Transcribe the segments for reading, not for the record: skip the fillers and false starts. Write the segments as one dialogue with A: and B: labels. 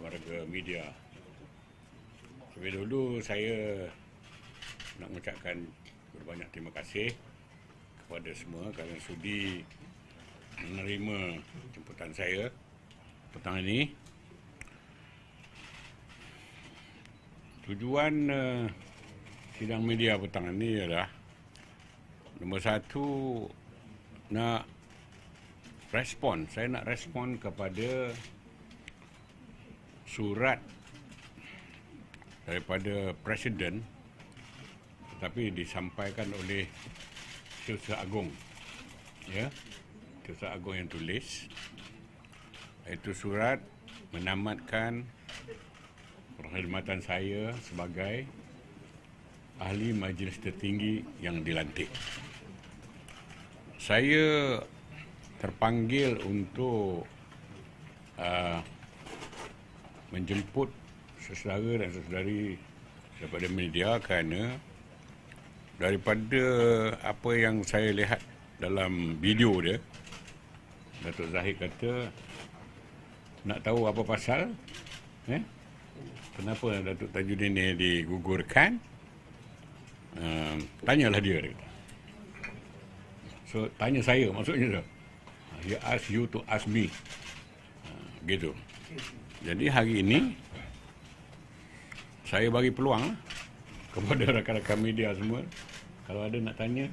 A: warga media. Lebih dulu saya nak mengucapkan berbanyak terima kasih kepada semua kerana sudi menerima jemputan saya petang ini. Tujuan sidang media petang ini adalah nombor satu, nak respon. Saya nak respon kepada surat daripada Presiden tetapi disampaikan oleh Setiausaha Agong. Ya, Setiausaha Agong yang tulis. Itu surat menamatkan perkhidmatan saya sebagai ahli Majlis Tertinggi yang dilantik. Saya terpanggil untuk menjemput saudara dan saudari daripada media kerana daripada apa yang saya lihat dalam video dia, Datuk Zahid kata nak tahu apa pasal, kenapa Datuk Tajudin ni digugurkan, tanyalah dia. So tanya saya maksudnya tu. He ask you to ask me. Gitu. Jadi hari ini saya bagi peluang kepada rakan-rakan media semua, kalau ada nak tanya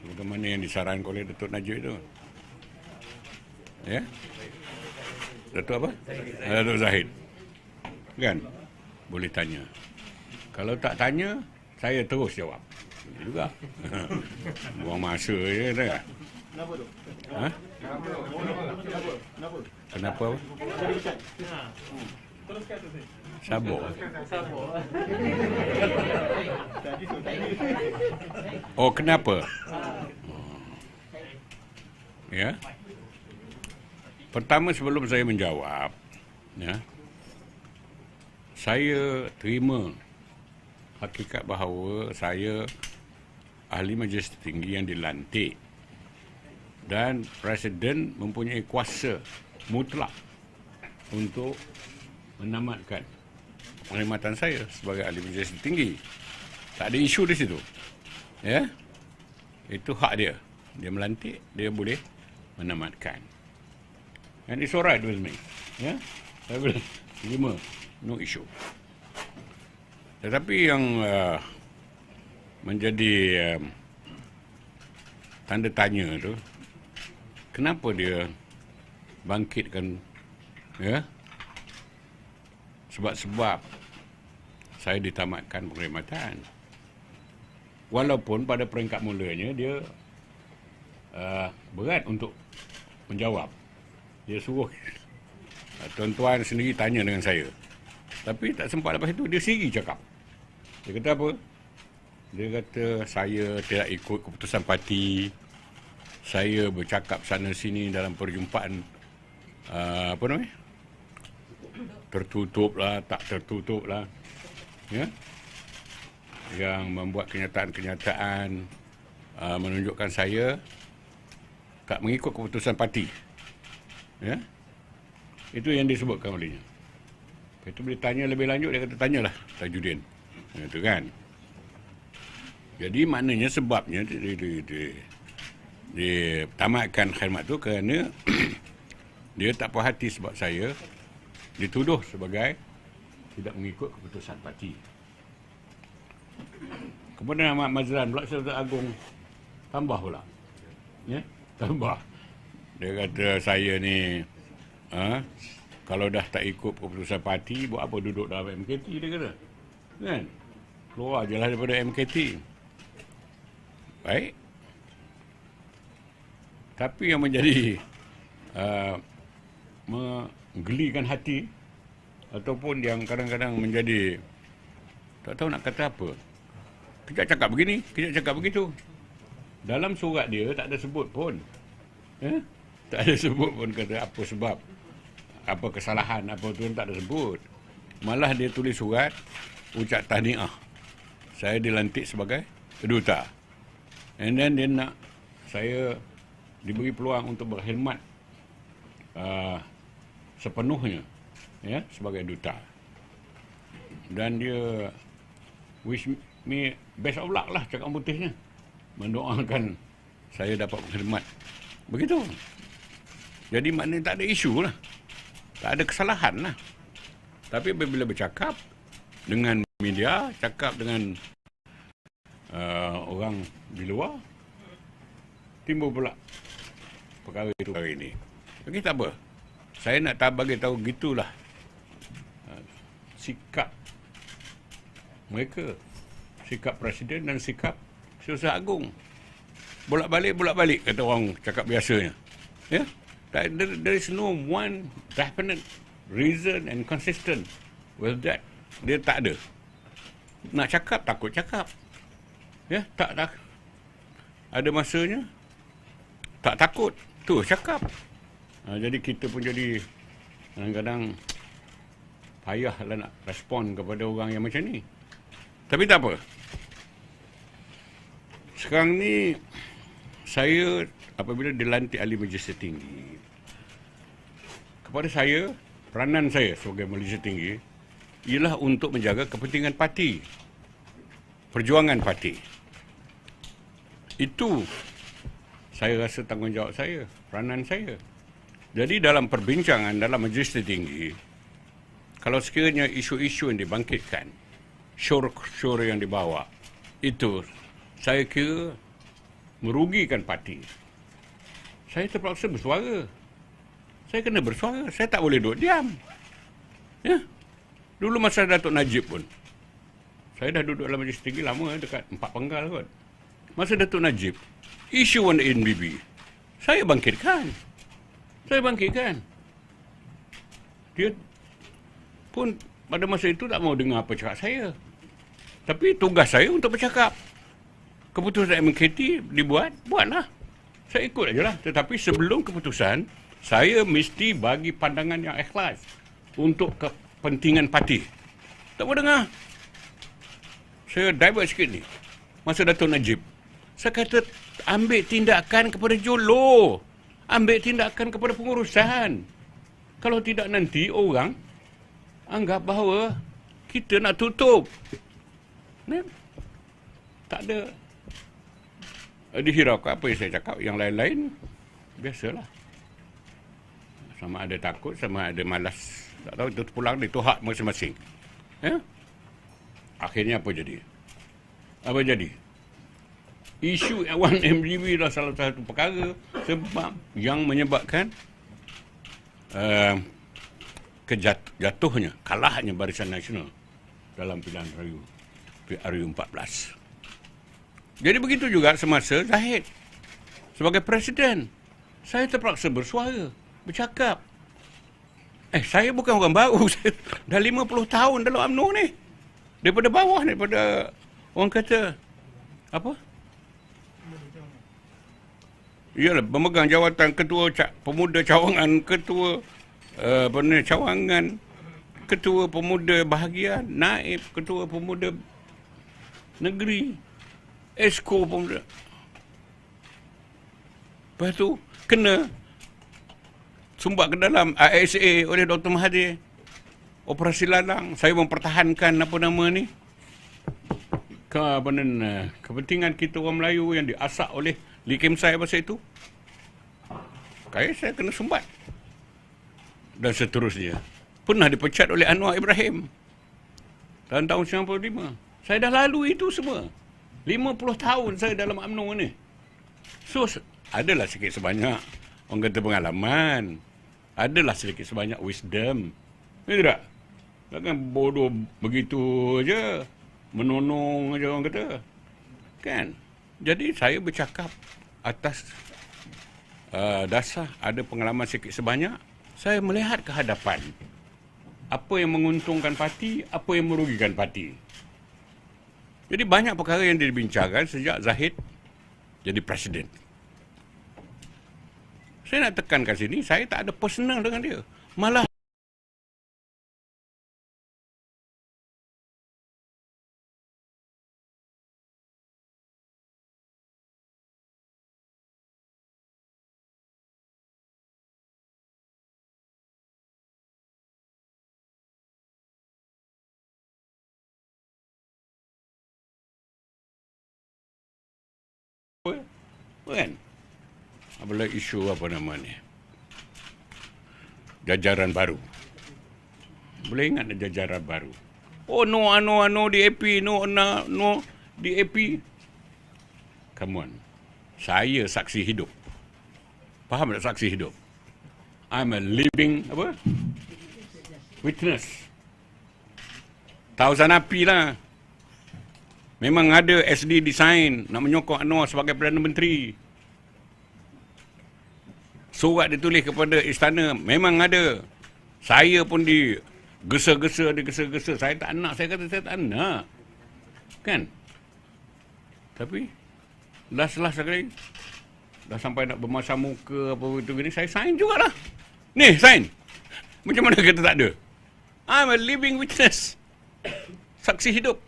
A: bagaimana yang disarankan oleh Datuk Najib itu. Ya? Datuk apa? Datuk Zahid. Kan? Boleh tanya. Kalau tak tanya, saya terus jawab. Ini juga. Buang masa je tak?
B: Kenapa tu?
A: Ha? Kenapa apa?
B: Teruskan tu.
A: Sabar.
B: Sabar.
A: Oh, kenapa? Ya. Pertama, sebelum saya menjawab, ya, saya terima hakikat bahawa saya ahli Majlis Tertinggi yang dilantik dan Presiden mempunyai kuasa mutlak untuk menamatkan perkhidmatan saya sebagai ahli Majlis Tertinggi. Tak ada isu di situ. Ya. Itu hak dia. Dia melantik, dia boleh menamatkan. And it's alright with me. Ya. Saya boleh terima, no issue. Tetapi yang menjadi tanda tanya tu, kenapa dia bangkitkan, ya, sebab-sebab saya ditamatkan perkhidmatan. Walaupun pada peringkat mulanya dia berat untuk menjawab. Dia suruh tuan-tuan sendiri tanya dengan saya. Tapi tak sempat lepas itu, dia sendiri cakap. Dia kata apa? Dia kata saya tidak ikut keputusan parti. Saya bercakap sana sini dalam perjumpaan apa namanya? Tertutup lah, tak tertutup lah. Ya? Yang membuat kenyataan-kenyataan menunjukkan saya tak mengikut keputusan parti. Ya? Itu yang disebutkan olehnya. Itu boleh tanya lebih lanjut, dia kata tanyalah Tajudin. Itu kan. Jadi maknanya sebabnya ditamatkan khidmat tu kerana dia tak puas hati sebab saya dituduh sebagai tidak mengikut keputusan parti. Kemudian Ahmad Mazlan pula Setiausaha Agong tambah pula. Ya, tambah. Dia kata saya ni kalau dah tak ikut keputusan parti, buat apa duduk dalam MKT, dia kata. Kan? Keluar je lah daripada MKT. Baik. Tapi yang menjadi menggelikan hati ataupun yang kadang-kadang menjadi tak tahu nak kata apa. Kejap cakap begini, kejap cakap begitu. Dalam surat dia tak ada sebut pun. Tak ada sebut pun kata apa sebab, apa kesalahan, apa tu tak ada sebut. Malah dia tulis surat ucap tahniah. Saya dilantik sebagai keduta. And then dia nak saya diberi peluang untuk berkhidmat sepenuhnya ya, sebagai duta. Dan dia wish me best of luck lah, cakap putihnya. Mendoakan saya dapat khidmat. Begitu. Jadi maknanya tak ada isu lah. Tak ada kesalahan lah. Tapi bila bercakap dengan media, cakap dengan orang di luar, timbul pula perkara itu hari ini. Jadi tak apa. Saya nak bagi tahu gitulah sikap mereka, sikap Presiden dan sikap Setiausaha Agung. Bolak-balik kata orang cakap biasanya. Ya? There is no one definite reason and consistent with that. Dia tak ada. Nak cakap, takut cakap. Ya, tak. Ada masanya, tak takut. Tu, cakap. Jadi kita pun jadi kadang-kadang payahlah nak respon kepada orang yang macam ni. Tapi tak apa. Sekarang ni, saya apabila dilantik Ahli Majlis Tertinggi, kepada saya, peranan saya sebagai Majlis Tertinggi ialah untuk menjaga kepentingan parti, perjuangan parti. Itu saya rasa tanggungjawab saya, peranan saya. Jadi dalam perbincangan dalam Majlis Tertinggi, kalau sekiranya isu-isu yang dibangkitkan, syur yang dibawa, itu saya kira merugikan parti, saya terpaksa bersuara. Saya kena bersuara. Saya tak boleh duduk diam. Ya. Dulu masa Datuk Najib pun, saya dah duduk dalam Majlis Tinggi lama, dekat 4 penggal kot. Masa Datuk Najib, isu on NBB, saya bangkitkan. Dia pun pada masa itu tak mau dengar apa cakap saya. Tapi tugas saya untuk bercakap. Keputusan MKT dibuat, buatlah. Saya ikut aja lah. Tetapi sebelum keputusan, saya mesti bagi pandangan yang ikhlas untuk kepentingan parti. Tak mau dengar. Saya divert sikit ni. Masa Datuk Najib, saya kata ambil tindakan kepada Jolo. Ambil tindakan kepada pengurusan. Kalau tidak nanti orang anggap bahawa kita nak tutup. Tak ada dihiraukan apa yang saya cakap. Yang lain-lain biasalah. Sama ada takut, sama ada malas. Tak tahu, itu pulang itu hak masing-masing. Ya? Akhirnya apa jadi? Isu One MGB adalah salah satu perkara sebab yang menyebabkan jatuhnya, kalahnya Barisan Nasional dalam pilihan RU 14. Jadi begitu juga semasa Zahid sebagai Presiden. Saya terpaksa bersuara, bercakap. Saya bukan orang baru. Saya dah 50 tahun dalam UMNO ni. Daripada bawah, daripada orang kata apa? Iyalah, pemegang jawatan ketua pemuda cawangan, ketua cawangan, ketua pemuda bahagian, naib ketua pemuda negeri, esko pemuda. Lepas tu kena sumbat ke dalam ISA oleh Dr. Mahathir. Operasi Lalang, saya mempertahankan apa nama ni, kepentingan kita orang Melayu yang diasak oleh Lee Kim Sai masa itu. Saya kena sumbat. Dan seterusnya. Pernah dipecat oleh Anwar Ibrahim tahun 95. Saya dah lalu itu semua. 50 tahun saya dalam UMNO ni. So, adalah sikit sebanyak orang kata pengalaman. Adalah sedikit sebanyak wisdom. Betul tak? Takkan bodoh begitu aja. Menonong aja orang kata. Kan? Jadi saya bercakap atas dasar ada pengalaman sikit sebanyak. Saya melihat ke hadapan. Apa yang menguntungkan parti, apa yang merugikan parti. Jadi banyak perkara yang dibincangkan sejak Zahid jadi Presiden. Saya nak tekankan sini, saya tak ada personal dengan dia. Malah Kan? Apabila isu apa namanya? Jajaran baru. Boleh ingat jajaran baru. Oh no DAP, no DAP. Come on. Saya saksi hidup. Faham tak saksi hidup? I'm a living witness. Tahu Zanapi lah. Memang ada SD design nak menyokong Anwar sebagai Perdana Menteri. Surat ditulis kepada istana, memang ada. Saya pun digesa-gesa. Saya tak nak, saya kata saya tak nak. Kan? Tapi, last sekali, dah sampai nak bermasa muka apa itu gini, saya sign jugalah. Ni, sign. Macam mana kata tak ada? I'm a living witness. Saksi hidup.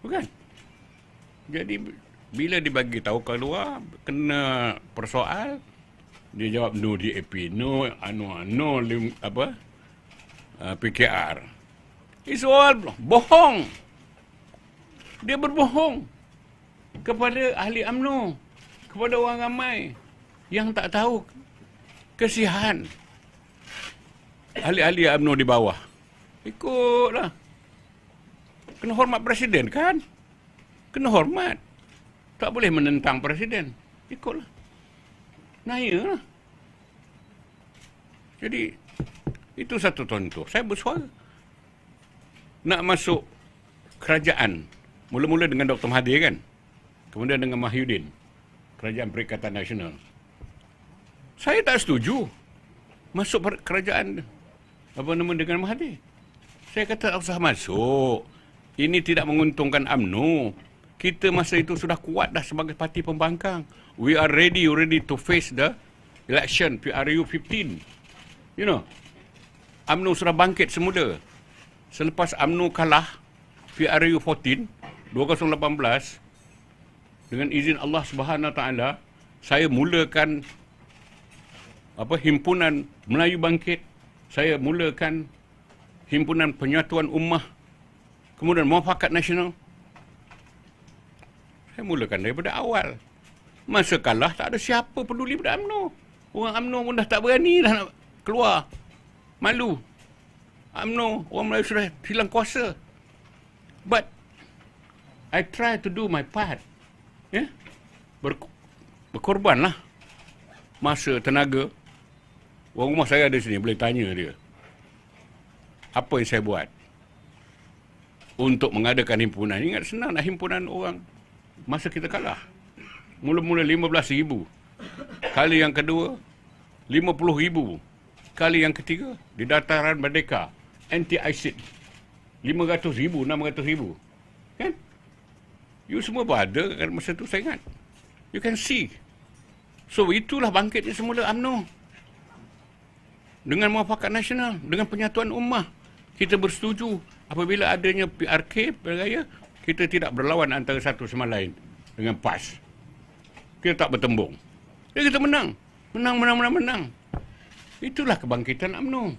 A: Bukan? Jadi, bila dibagi tahu keluar, kena persoal, dia jawab no DAP, no PKR. It's all bohong. Dia berbohong kepada ahli UMNO, kepada orang ramai yang tak tahu kesihan ahli-ahli UMNO di bawah. Ikutlah. Kena hormat presiden kan? Kena hormat. Tak boleh menentang presiden. Ikutlah. Naya lah. Jadi, itu satu contoh. Saya bersuara. Nak masuk kerajaan. Mula-mula dengan Dr. Mahathir kan? Kemudian dengan Mahyudin. Kerajaan Perikatan Nasional. Saya tak setuju. Masuk kerajaan dengan Mahathir. Saya kata tak usah masuk. Ini tidak menguntungkan UMNO. Kita masa itu sudah kuat dah sebagai parti pembangkang. We are ready to face the election PRU 15. You know, UMNO sudah bangkit semula. Selepas UMNO kalah PRU 14, 2018, dengan izin Allah Subhanahu Wa Taala, saya mulakan himpunan Melayu Bangkit. Saya mulakan himpunan Penyatuan Ummah. Kemudian Muafakat Nasional. Saya mulakan daripada awal. Masa kalah tak ada siapa peduli pada UMNO. Orang UMNO pun dah tak berani dah nak keluar. Malu. UMNO, orang Melayu sudah hilang kuasa. But I try to do my part. Ya? Berkorbanlah. Masa, tenaga. Orang rumah saya ada sini, boleh tanya dia. Apa yang saya buat untuk mengadakan himpunan? Ingat, senang nak himpunan orang. Masa kita kalah, mula-mula 15,000. Kali yang kedua, 50,000. Kali yang ketiga, di dataran Merdeka, anti-ISID, 500,000, 600,000. Kan? You semua berada kan masa tu, saya ingat. You can see. So, itulah bangkitnya semula UMNO. Dengan Muafakat Nasional, dengan Penyatuan Ummah, kita bersetuju apabila adanya PRK, Pergaya, kita tidak berlawan antara satu sama lain dengan PAS. Kita tak bertembung. Jadi kita menang. Menang. Itulah kebangkitan UMNO.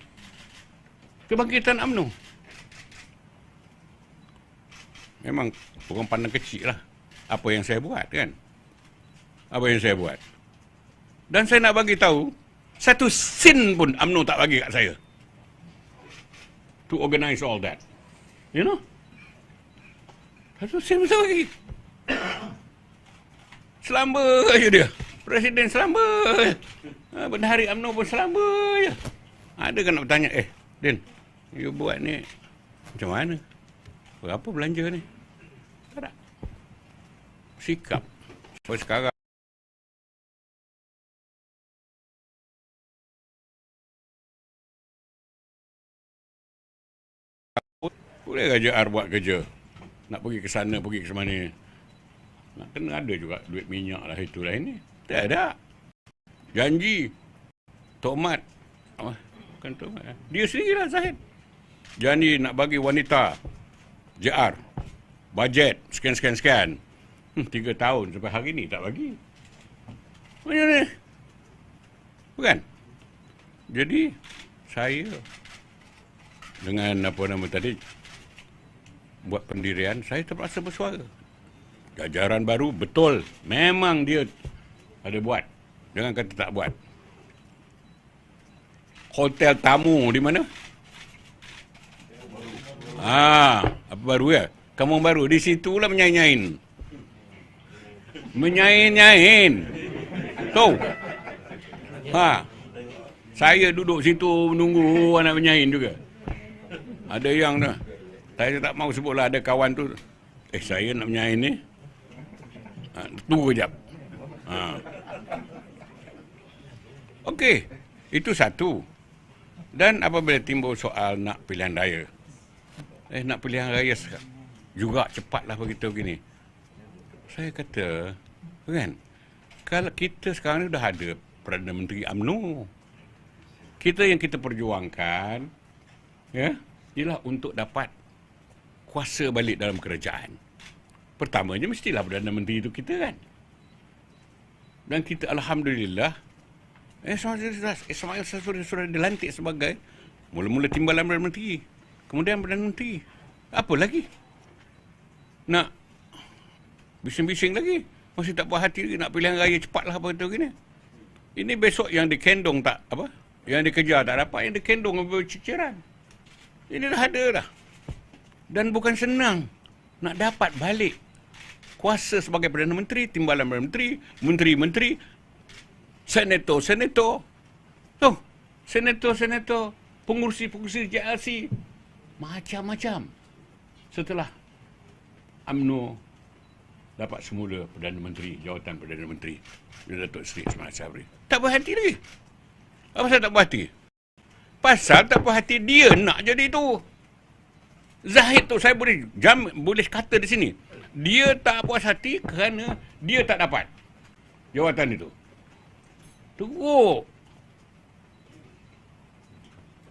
A: Kebangkitan UMNO. Memang orang pandang kecil lah apa yang saya buat kan. Apa yang saya buat. Dan saya nak bagi tahu, satu sen pun UMNO tak bagi kat saya. To organize all that. You know? Satu sen pun tak bagi. Selamba je dia. Presiden selamba je. Bendahari UMNO pun selamba je. Ada kan nak bertanya, Din, you buat ni macam mana? Berapa belanja ni? Tak. Sikap. Sampai sekarang. Boleh JR buat kerja. Nak pergi ke sana, pergi ke mana. Nak kena ada juga duit minyak lah, itulah ini. Tak ada. Janji. Tomat. Bukan tomat. Dia sendirilah Zahid. Janji nak bagi wanita JR. Bajet. Sekian. 3 tahun sampai hari ni tak bagi. Macam ni. Bukan? Jadi, saya dengan apa nama tadi, buat pendirian, saya terpaksa bersuara. Jajaran baru, betul. Memang dia ada buat. Jangan kata tak buat. Hotel tamu di mana? Apa baru ya? Kampung Baru. Di situlah menyain-nyain. Menyain-nyain. Tahu? Saya duduk situ menunggu anak menyain juga. Ada yang dah. Saya tak mau sebutlah, ada kawan tu. Saya nak menyain ni. Tunggu kejap. Okey. Itu satu. Dan apabila timbul soal nak pilihan raya. Nak pilihan raya juga cepatlah beritahu begini. Saya kata, kan, kalau kita sekarang ni dah ada Perdana Menteri UMNO. Yang kita perjuangkan, ya, ialah untuk dapat kuasa balik dalam kerajaan. Pertamanya mestilah Perdana Menteri itu kita, kan. Dan kita alhamdulillah, Ismail sudah dilantik sebagai mula-mula timbalan Perdana Menteri, kemudian Perdana Menteri. Apa lagi? Nak bising-bising lagi? Masih tak puas hati lagi nak pilihan raya cepatlah apa tu gini. Ini besok yang dikendong tak apa? Yang dikejar tak dapat, yang dikendong berciciran. Ini dah ada dah. Dan bukan senang nak dapat balik kuasa sebagai Perdana Menteri, timbalan Perdana Menteri, menteri-menteri, senator, tuh, senator, pengurusi JLC, macam-macam. Setelah UMNO dapat semula Perdana Menteri, jawatan Perdana Menteri, Datuk Seri Ismail Sabri. Tak berhati lagi. Apa pasal tak berhati? Pasal tak berhati dia nak jadi itu. Zahid tu saya boleh kata di sini. Dia tak puas hati kerana dia tak dapat jawatan itu. Tunggu.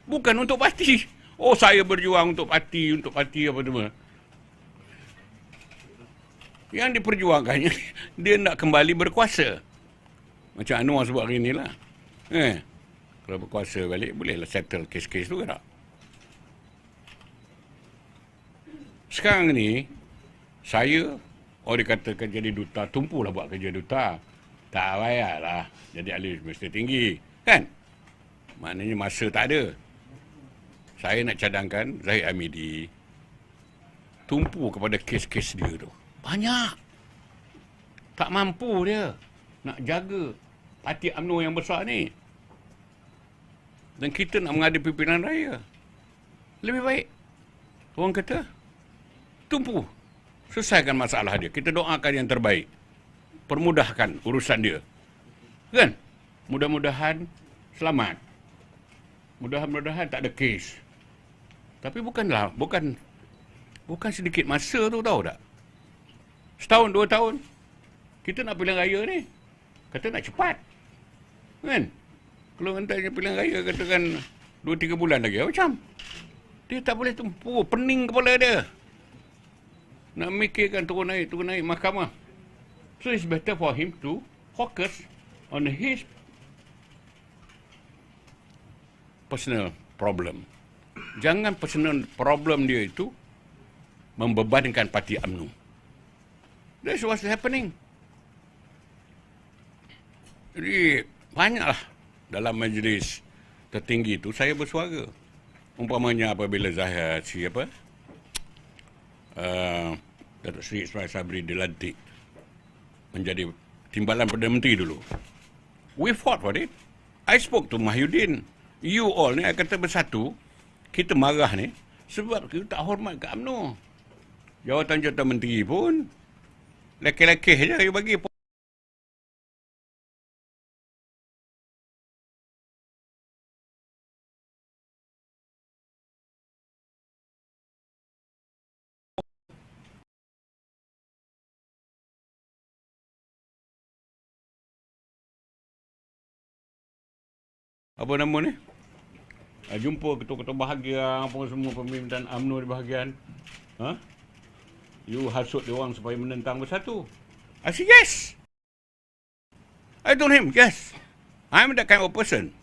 A: Bukan untuk parti. Saya berjuang untuk parti apa tu. Yang diperjuangkannya, dia nak kembali berkuasa. Macam Anwar sebut hari ni lah. Kalau berkuasa balik, bolehlah settle kes-kes tu kan tak? Sekarang ni, saya, dikatakan jadi duta, tumpulah buat kerja duta. Tak payahlah jadi ahli universiti tinggi. Kan? Maknanya masa tak ada. Saya nak cadangkan Zahid Hamidi tumpu kepada kes-kes dia tu. Banyak. Tak mampu dia nak jaga parti UMNO yang besar ni. Dan kita nak menghadapi pilihan raya. Lebih baik, orang kata, tumpu. Selesaikan masalah dia. Kita doakan yang terbaik. Permudahkan urusan dia. Kan? Mudah-mudahan selamat. Mudah-mudahan tak ada kes. Tapi bukan sedikit masa tu, tahu tak? Setahun, 2 tahun. Kita nak pilihan raya ni. Kata nak cepat. Kan? Kalau hantarnya pilihan raya, katakan 2-3 bulan lagi. Macam? Dia tak boleh tumpu. Pening kepala dia. Nak mikirkan turun naik mahkamah. So it's better for him to focus on his personal problem. Jangan personal problem dia itu membebankan parti UMNO. That's what's happening. Jadi banyaklah dalam majlis tertinggi itu saya bersuara. Umpamanya apabila Zahid Datuk Seri Ismail Sabri dilantik menjadi timbalan Perdana Menteri dulu. We fought for it. I spoke to Mahyudin. You all ni, I kata bersatu, kita marah ni sebab kita tak hormat ke UMNO. Jawatan-jawatan menteri pun lekeh-lekeh je dia bagi. Apa nama ni? Jumpa ketua-ketua bahagian, apa semua pemerintahan UMNO di bahagian. You hasut dia orang supaya menentang bersatu. I said, yes. I told him, yes. I'm that kind of person.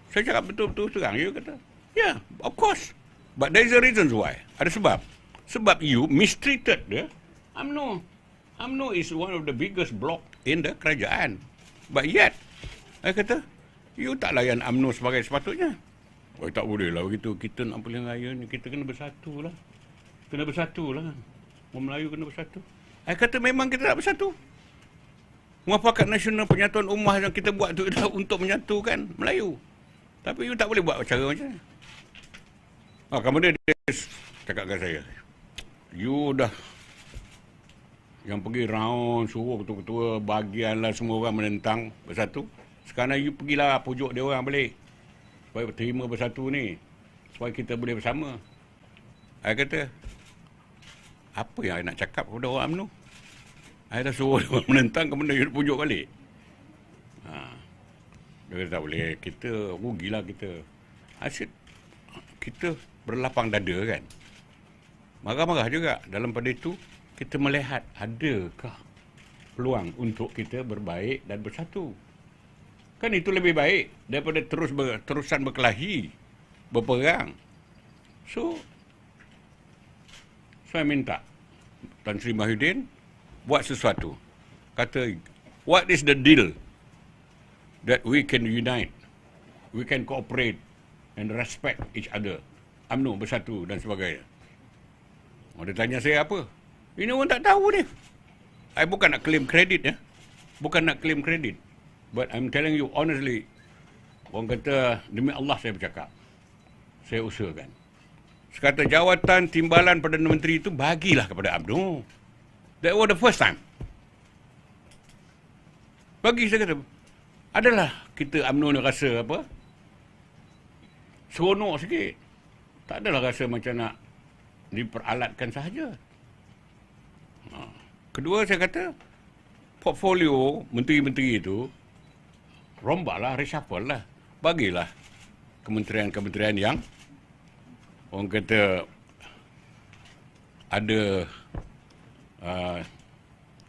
A: Saya cakap betul-betul terang. Dia kata, yeah, of course. But there is a reason why. Ada sebab. Sebab you mistreated dia UMNO. UMNO is one of the biggest block in the kerajaan. But yet, saya kata, you tak layan UMNO sebagai sepatutnya. Oh, tak boleh lah begitu. Kita nak pilihan raya ni, kita kena bersatu lah. Kena bersatu lah. Orang Melayu kena bersatu. Saya kata memang kita nak bersatu. Muafakat Nasional Penyatuan Ummah yang kita buat tu untuk menyatukan Melayu. Tapi you tak boleh buat cara macam ni. Kemudian dia cakap dengan saya, you dah yang pergi round, suruh ketua-ketua bahagian lah semua orang menentang bersatu. Sekarang you pergilah pujuk dia orang balik. Supaya terima bersatu ni. Supaya kita boleh bersama. Saya kata, apa yang saya nak cakap kepada orang UMNO? Saya dah suruh dia orang menentang, kemudian you pujuk balik. Dia kata tak boleh, kita rugilah kita. Asyik kita berlapang dada kan. Marah-marah juga. Dalam pada itu, kita melihat adakah peluang untuk kita berbaik dan bersatu. Kan itu lebih baik daripada terusan berkelahi, berperang. So, saya minta Tan Sri Mahyudin buat sesuatu. Kata, what is the deal that we can unite, we can cooperate and respect each other. UMNO bersatu dan sebagainya. Dia tanya saya apa? Ini orang tak tahu ni. I bukan nak claim kredit ya. Bukan nak claim kredit. But I'm telling you honestly, orang kata demi Allah saya bercakap. Saya usahakan. Sekata jawatan timbalan Perdana Menteri itu bagilah kepada UMNO. That was the first time. Bagi saya kata, adalah kita UMNO ni rasa apa? Seronok sikit. Tak adalah rasa macam nak diperalatkan sahaja. Kedua saya kata, portfolio menteri-menteri itu, rombaklah, reshuffle lah. Bagilah kementerian-kementerian yang orang kata ada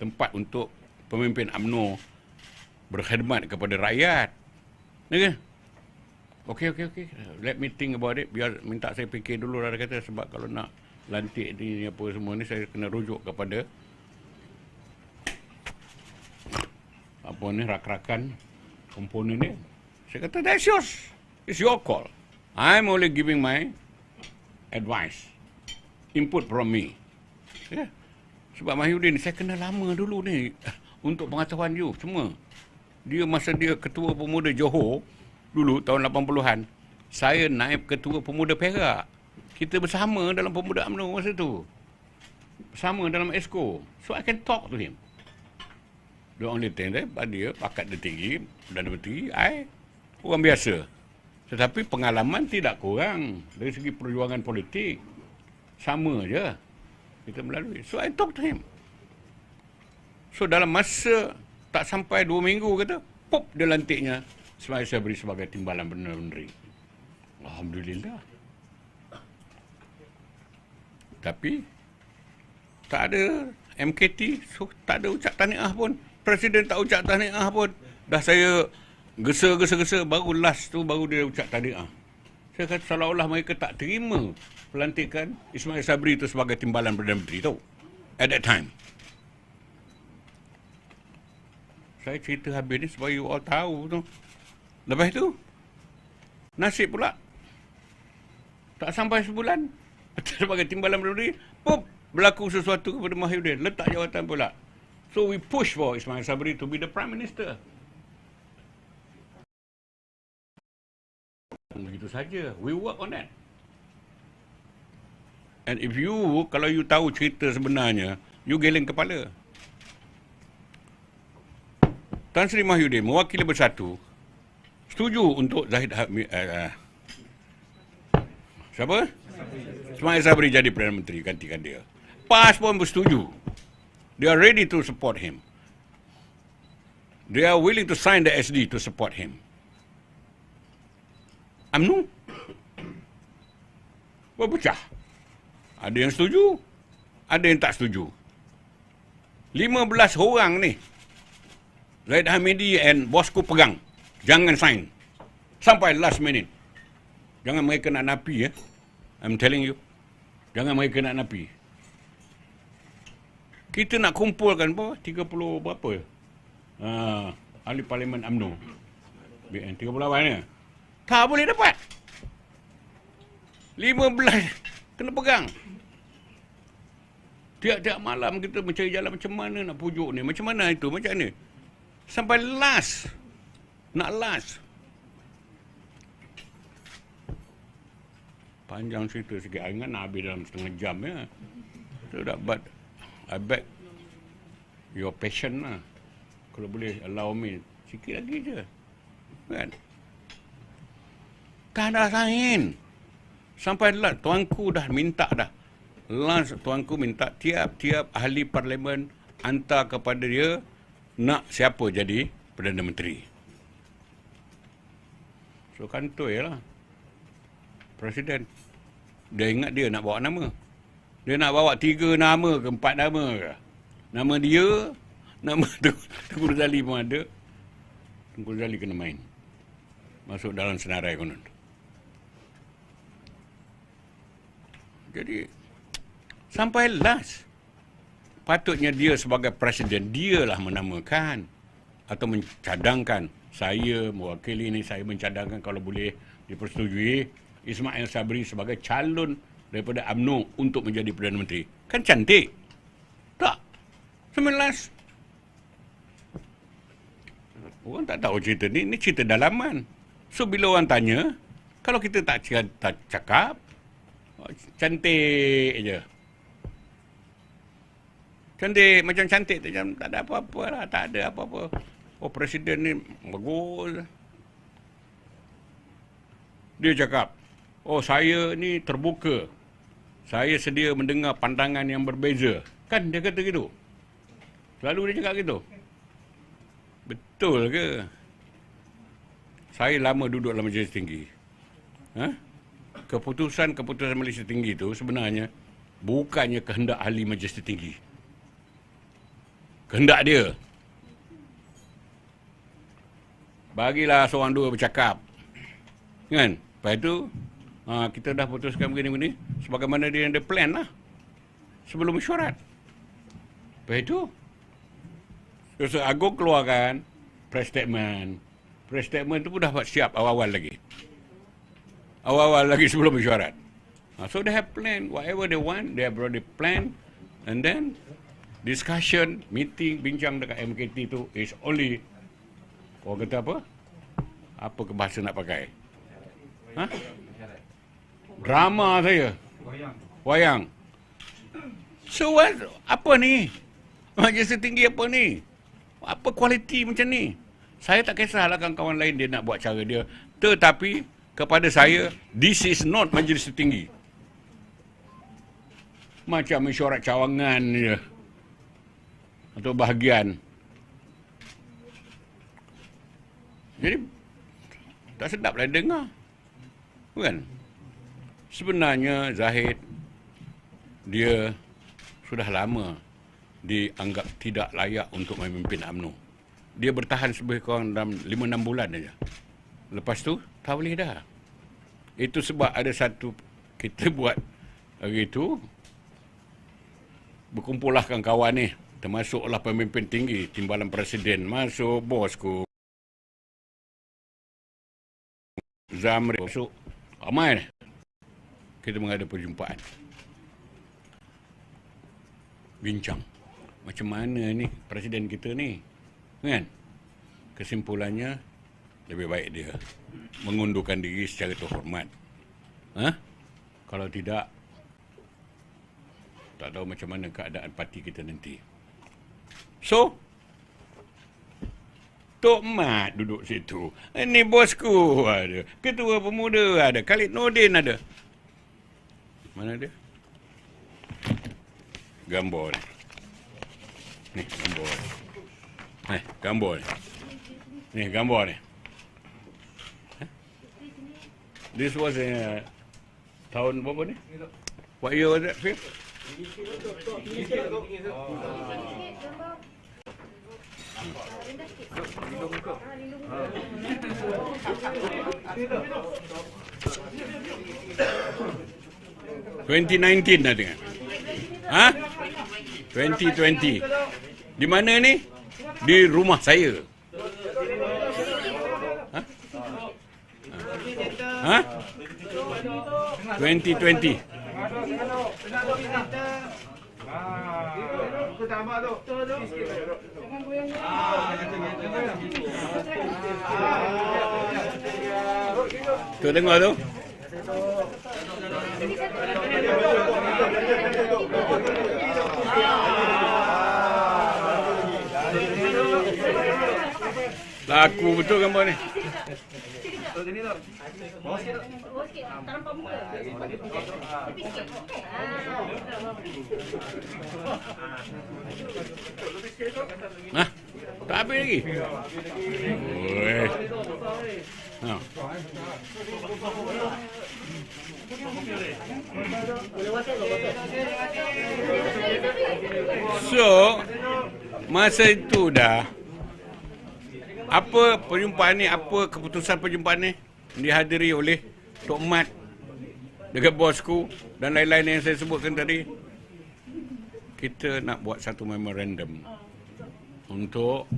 A: tempat untuk pemimpin UMNO berkhidmat kepada rakyat. Ya kan? Okey. Let me think about it. Biar minta saya fikir dulu lah, dia kata. Sebab kalau nak lantik ni apa semua ni, saya kena rujuk kepada apa ni, rak-rakan komponen ni. Saya kata, that's yours. It's your call. I'm only giving my advice. Input from me. Yeah. Sebab Mahyudin, saya kenal lama dulu ni. Untuk pengetahuan you semua. Dia masa dia Ketua Pemuda Johor, dulu tahun 80-an, saya naib Ketua Pemuda Perak. Kita bersama dalam Pemuda UMNO masa tu. Bersama dalam ESCO. So I can talk to him. The only thing dia pakat dia tinggi, Perdana Menteri, orang biasa. Tetapi pengalaman tidak kurang dari segi perjuangan politik. Sama je kita melalui. So I talk to him. So dalam masa tak sampai 2 minggu kata, pop dia lantiknya Ismail Sabri sebagai timbalan Perdana Menteri. Alhamdulillah. Tapi tak ada MKT, so tak ada ucap tahniah pun. Presiden tak ucap tahniah pun. Dah saya gesa, baru last tu baru dia ucap tahniah. Saya kata seolah-olah mereka tak terima pelantikan Ismail Sabri itu sebagai timbalan Perdana Menteri tu. At that time. Saya cerita habis ni supaya you all tahu tu. Lepas tu, nasib pula. Tak sampai sebulan. Sebagai timbalan Perdana Menteri, pop, berlaku sesuatu kepada Mahyudin. Letak jawatan pula. So we push for Ismail Sabri to be the Prime Minister. Begitu saja. We work on that. And if you, kalau you tahu cerita sebenarnya, you geleng kepala. Tan Sri Mahyudin, mewakili Bersatu, setuju untuk Zahid Hamid, siapa? Ismail Sabri jadi Perdana Menteri, gantikan dia. PAS pun bersetuju. They are ready to support him. They are willing to sign the SD to support him. UMNO berpecah. Ada yang setuju, ada yang tak setuju. 15 orang ni, Zahid Hamidi and bosku pegang. Jangan sign. Sampai last minute. Jangan mereka nak napi ya. I'm telling you. Jangan mereka nak napi. Kita nak kumpulkan berapa? 30 berapa? Ahli Parlimen UMNO. BN 38 ni. Tak boleh dapat. 15 kena pegang. Tiap-tiap malam kita mencari jalan macam mana nak pujuk ni. Macam mana itu? Macam ni. Sampai last. Nak last. Panjang cerita sikit. Ingat nak habis dalam setengah jam ya. So but I beg your patience lah. Kalau boleh allow me sikit lagi je. Kan? Tak ada lain. Sampai lah tuanku dah minta dah. Last tuanku minta tiap-tiap ahli parlimen hantar kepada dia nak siapa jadi Perdana Menteri. So kantoi lah. Presiden. Dia ingat dia nak bawa nama. Dia nak bawa 3 nama ke 4 nama ke. Nama dia, nama Tengku Razali pun ada. Tengku Razali kena main. Masuk dalam senarai konon. Jadi, sampai last. Patutnya dia sebagai presiden, dialah menamakan atau mencadangkan. Saya mewakili ini, saya mencadangkan kalau boleh dipersetujui Ismail Sabri sebagai calon daripada UMNO untuk menjadi Perdana Menteri. Kan cantik? Tak. 19. Orang tak tahu cerita ni. Ini cerita dalaman. So, bila orang tanya, kalau kita tak cakap, cantik je. Cantik, macam cantik. Tak ada apa-apa lah. Tak ada apa-apa. Oh, presiden ni bagus. Dia cakap, oh, saya ni terbuka. Saya sedia mendengar pandangan yang berbeza. Kan dia kata gitu. Selalu dia cakap gitu. Betul ke? Saya lama duduk dalam majlis tinggi. Keputusan majlis tinggi itu sebenarnya bukannya kehendak ahli majlis tinggi. Kehendak dia. Bagilah seorang dua bercakap. Kan? Lepas itu, kita dah putuskan begini-begini. Sebagaimana dia ada plan lah. Sebelum mesyuarat. Lepas itu, Ketua Agung keluarkan press statement. Press statement itu pun dah siap awal-awal lagi. Awal-awal lagi sebelum mesyuarat. So they have planned whatever they want. They have already planned. And then, discussion, meeting, bincang dekat MKT itu is only, orang kata apa? Apa ke bahasa nak pakai? Drama saya. Wayang. So what? Apa ni? Majlis tinggi apa ni? Apa kualiti macam ni? Saya tak kisahlah kawan-kawan lain dia nak buat cara dia. Tetapi kepada saya, this is not majlis tinggi. Macam mesyuarat cawangan je. Atau bahagian. Jadi, tak sedap lah dengar. Kan? Sebenarnya Zahid, dia sudah lama dianggap tidak layak untuk memimpin UMNO. Dia bertahan lebih kurang dalam 5-6 bulan saja. Lepas tu, tak boleh dah. Itu sebab ada satu, kita buat hari itu, berkumpullah kawan-kawan ni, termasuklah pemimpin tinggi, timbalan presiden, masuk bosku, Zamri, masuk, ramai. Kita mengada perjumpaan. Bincang. Macam mana ni presiden kita ni? Kan? Kesimpulannya, lebih baik dia mengundurkan diri secara terhormat. Kalau tidak, tak tahu macam mana keadaan parti kita nanti. So, Tok Mat duduk situ. Ini bosku ada. Ketua Pemuda ada. Khalid Nordin ada. Mana dia? Gambar ni. Ni gambar ni. Gambar ni. Ni gambar ni. This was tahun berapa ni? What year was that, Phil? 2019 dah tengok. 2020. Di mana ni? Di rumah saya. Ha? 2020. Tu tengok tu. Laku betul gambar ni. Hah? Tak habis lagi. Oi. Ha. So, masa itu dah apa perjumpaan ni, apa keputusan perjumpaan ni dihadiri oleh Tok Mat dengan bosku dan lain-lain yang saya sebutkan tadi. Kita nak buat satu memorandum untuk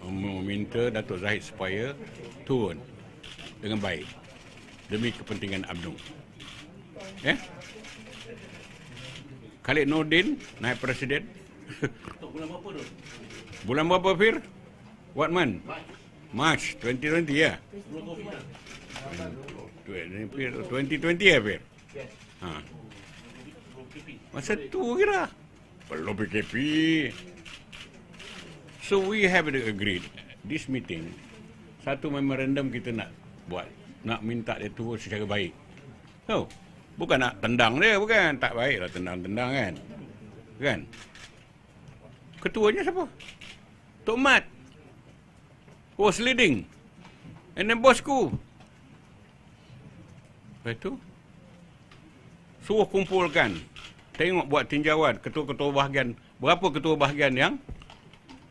A: meminta Datuk Zahid supaya turun dengan baik demi kepentingan UMNO. Khalid Nordin naik presiden. Bulan berapa, Fir? What month? March 2020 ya? 2020 ya, Fir? Ha. Masa tu kira belum PKP. So we have agreed this meeting, satu memorandum kita nak buat, nak minta dia turun secara baik. So, bukan nak tendang dia, bukan. Tak baiklah tendang-tendang kan. Kan? Ketuanya siapa? Tok Mat was leading. And then bosku. Lepas tu suruh kumpulkan, tengok buat tinjauan ketua-ketua bahagian. Berapa ketua bahagian yang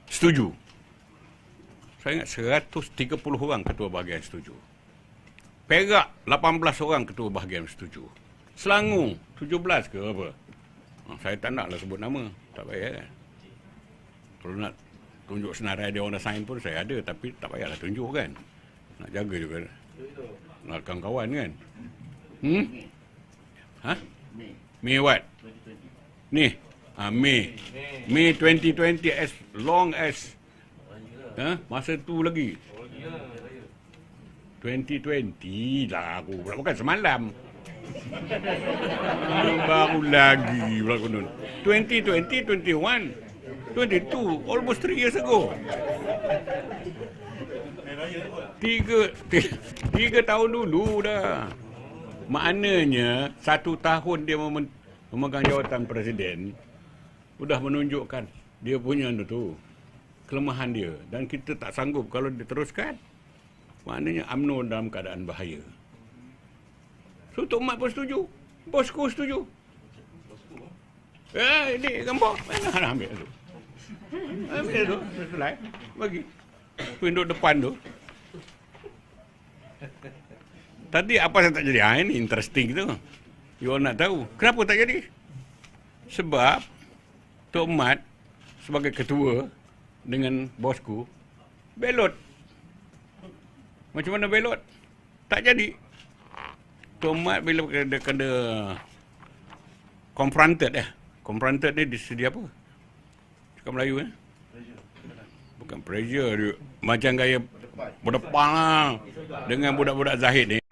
A: setuju? Saya ingat 130 orang ketua bahagian setuju. Perak 18 orang ketua bahagian setuju. Selangor 17 ke apa? Saya tak naklah sebut nama. Tak payah kan. Kalau nak tunjuk senarai dia orang dah sign pun saya ada. Tapi tak payahlah tunjuk kan. Nak jaga juga. Nak kawan-kawan kan. Ha? Mei what? Ni. Mei 2020, as long as masa tu lagi 2020 lah aku bukan semalam. Baru lagi berlaku 2020, 21, 22, almost 3 years ago. Tiga tahun dulu dah. Maknanya 1 tahun dia memegang jawatan presiden, sudah menunjukkan dia punya tu kelemahan dia, dan kita tak sanggup kalau diteruskan. Maknanya UMNO dalam keadaan bahaya. So Tok Mat pun setuju, bosku setuju. Ini gambar mana ambil tu? Ambil tu, selai bagi pintu depan tu. Tadi apa yang tak jadi? Ini interesting tu. You all nak tahu kenapa tak jadi? Sebab Tok Mat sebagai ketua dengan bosku belot. Macam mana belot? Tak jadi. Tok Mat bila kena confronted confronted ni di segi apa? Cakap Melayu bukan pressure dia. Macam gaya berdepan lah dengan budak-budak Zahid ni.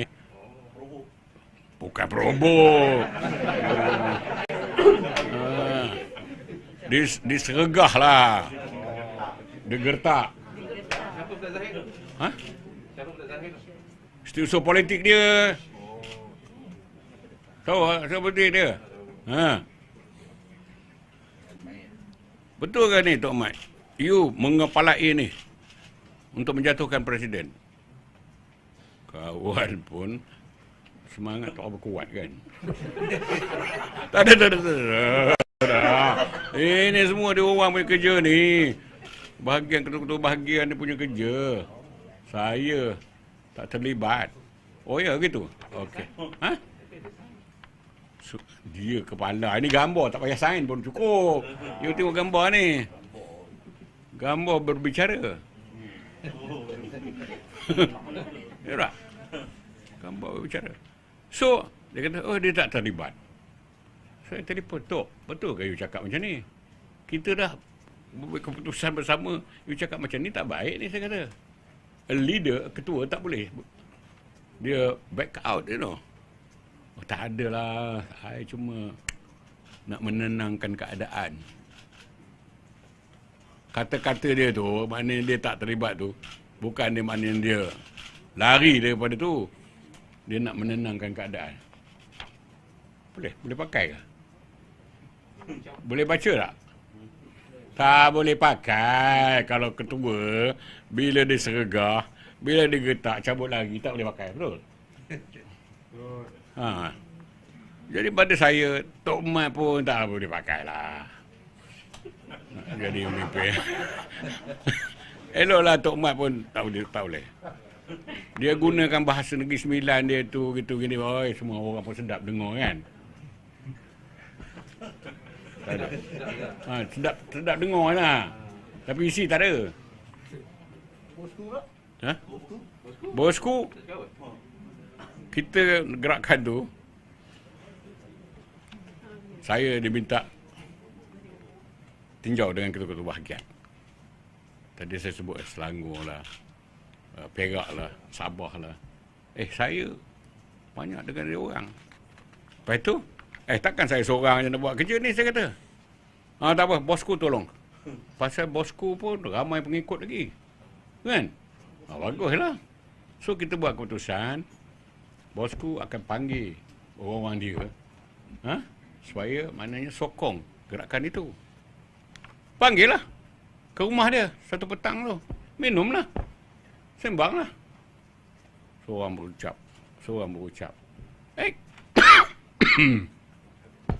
A: Bukan perobok. Disergah lah. Dia gertak. Setiausaha politik dia. Tahu setiausaha politik dia. Betul ke ni Tok Mat? You mengepalai ni untuk menjatuhkan presiden. Kawan pun semangat tak apa kuat kan. Tak ada. Ini semua dia orang punya kerja ni. Bahagian ketua-ketua bahagian dia punya kerja. Saya tak terlibat. Oh ya gitu. Okey. Dia kepala. Ini gambar, tak payah sign pun cukup. You tengok gambar ni. Gambar berbicara. Ya tak? Gambar berbicara. So, dia kata, oh dia tak terlibat. Saya telefon, Tok, betul ke you cakap macam ni? Kita dah buat keputusan bersama, you cakap macam ni tak baik ni, saya kata. A leader, ketua tak boleh. Dia back out, you know. Oh, tak adalah. Saya cuma nak menenangkan keadaan. Kata-kata dia tu, maknanya dia tak terlibat tu, bukan dia maknanya dia lari daripada tu. Dia nak menenangkan keadaan. Boleh pakai ke? Boleh baca tak? Tak boleh pakai. Kalau ketua, bila dia sergah, bila dia getak, cabut lagi, tak boleh pakai. Betul? Ha. Jadi pada saya, Tok Mat pun tak boleh pakai lah. Jadi mimpi. Eloklah Tok Mat pun tak boleh. Dia gunakan bahasa Negeri Sembilan dia tu, gitu gini. Oi, semua orang pun sedap dengar kan. Tak ada. Sedap dengar lah. Tapi isi tak ada. Bosku tak? Ha? Bosku? Kita gerakkan tu, saya diminta tinjau dengan ketua-ketua bahagian. Tadi saya sebut Selangor lah, Perak lah, Sabah lah. Saya banyak dengan dia orang. Lepas tu, takkan saya seorang je nak buat kerja ni, saya kata. Tak apa, bosku tolong. Pasal bosku pun ramai pengikut lagi. Kan? Baguslah. So, kita buat keputusan, bosku akan panggil orang-orang dia. Supaya maknanya sokong gerakan itu. Panggil lah ke rumah dia satu petang tu. Minumlah. Sembanglah. Seorang berucap.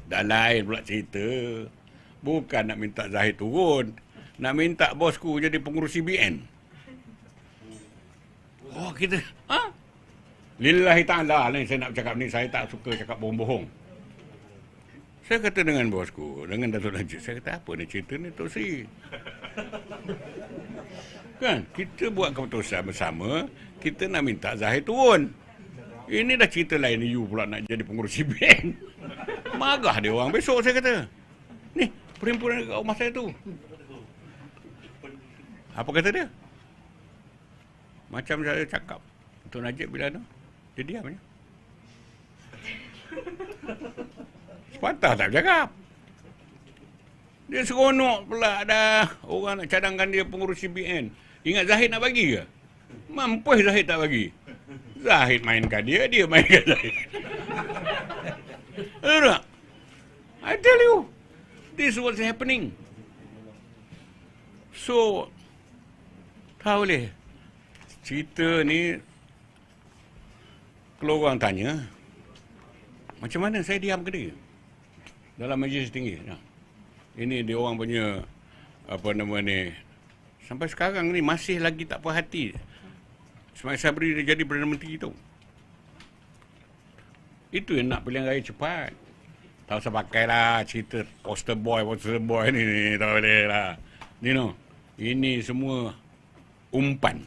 A: Dah lain pula cerita. Bukan nak minta Zahid turun. Nak minta bosku jadi pengurus CBN. Oh, kita... Lillahi ta'ala ni saya nak bercakap ni. Saya tak suka cakap bohong-bohong. Saya kata dengan bosku, dengan Datuk Najib, saya kata apa ni cerita ni Tok Sri? Kan, kita buat keputusan bersama, kita nak minta Zahid turun. Ini dah cerita lain, you pula nak jadi pengurus CBN. Marah dia orang besok, saya kata. Ni, perhimpunan kat rumah saya tu. Apa kata dia? Macam saya cakap, Datuk Najib bila tu, dia diam je. Sepatah tak bercakap. Dia seronok pula dah. Orang nak cadangkan dia pengurus CBN. Ingat Zahid nak bagi ke? Mampus Zahid tak bagi. Zahid mainkan dia, dia mainkan Zahid. Tahu tak? I tell you, this is what's happening. So, tahu boleh. Cerita ni, kalau orang tanya, macam mana saya diam ke dia? Dalam majlis tinggi. Ini dia orang punya, apa nama ni, sampai sekarang ni masih lagi tak puas hati. Ismail Sabri dia jadi Perdana Menteri tu. Itu yang nak pilihan raya cepat. Tak usah pakai lah cerita poster boy ni, tak boleh lah. Ini semua umpan.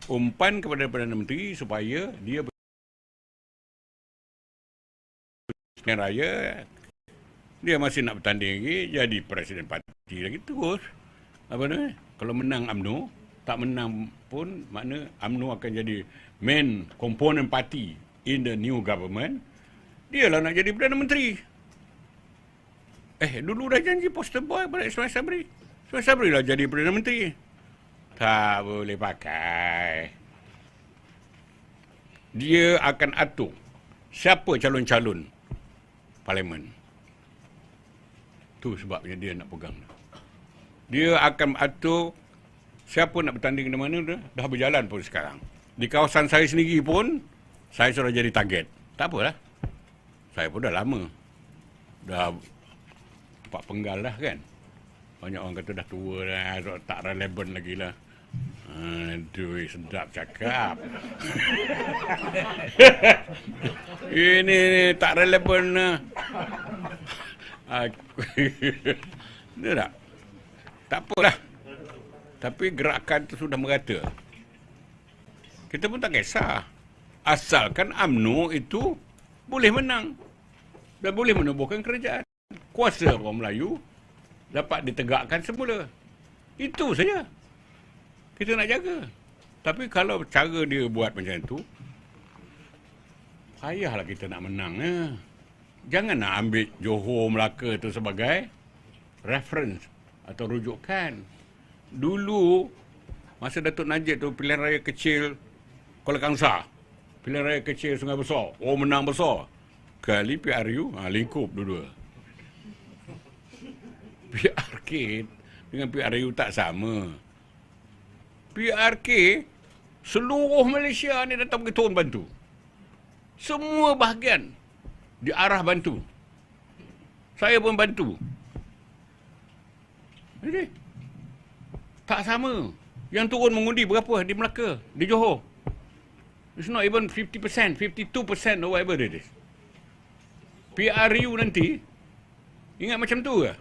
A: Umpan kepada Perdana Menteri supaya dia pilihan raya, dia masih nak bertanding lagi, jadi presiden parti lagi terus. Apa ni? Kalau menang UMNO, tak menang pun, makna UMNO akan jadi main component party in the new government. Dia lah nak jadi Perdana Menteri. Dulu dah janji poster boy pada Ismail Sabri. Ismail Sabri lah jadi Perdana Menteri. Tak boleh pakai. Dia akan atur siapa calon-calon parlimen. Tu sebabnya dia nak pegang. Dia akan atur siapa nak bertanding di mana, dah berjalan pun sekarang. Di kawasan saya sendiri pun, saya sudah jadi target. Tak apalah. Saya pun dah lama. Dah 4 penggal dah kan. Banyak orang kata dah tua dah, tak relevan lagi lah. Aduh, sedap cakap. Ini tak relevan. Aku. Dia tak? Tak apalah. Tapi gerakan itu sudah merata. Kita pun tak kisah. Asalkan UMNO itu boleh menang. Dan boleh menubuhkan kerajaan. Kuasa orang Melayu dapat ditegakkan semula. Itu saja. Kita nak jaga. Tapi kalau cara dia buat macam itu, payahlah kita nak menang. Jangan nak ambil Johor, Melaka itu sebagai reference atau rujukan. Dulu, masa Datuk Najib tu pilihan raya kecil Kuala Kangsar, pilihan raya kecil Sungai Besar, menang besar. Kali PRU, lingkup dua-dua. PRK dengan PRU tak sama. PRK, seluruh Malaysia ni datang pergi turun bantu. Semua bahagian diarah bantu. Saya pun bantu. Jadi, tak sama. Yang turun mengundi berapa di Melaka, di Johor? It's not even 50%, 52% or whatever it is. PRU nanti, ingat macam tu ke?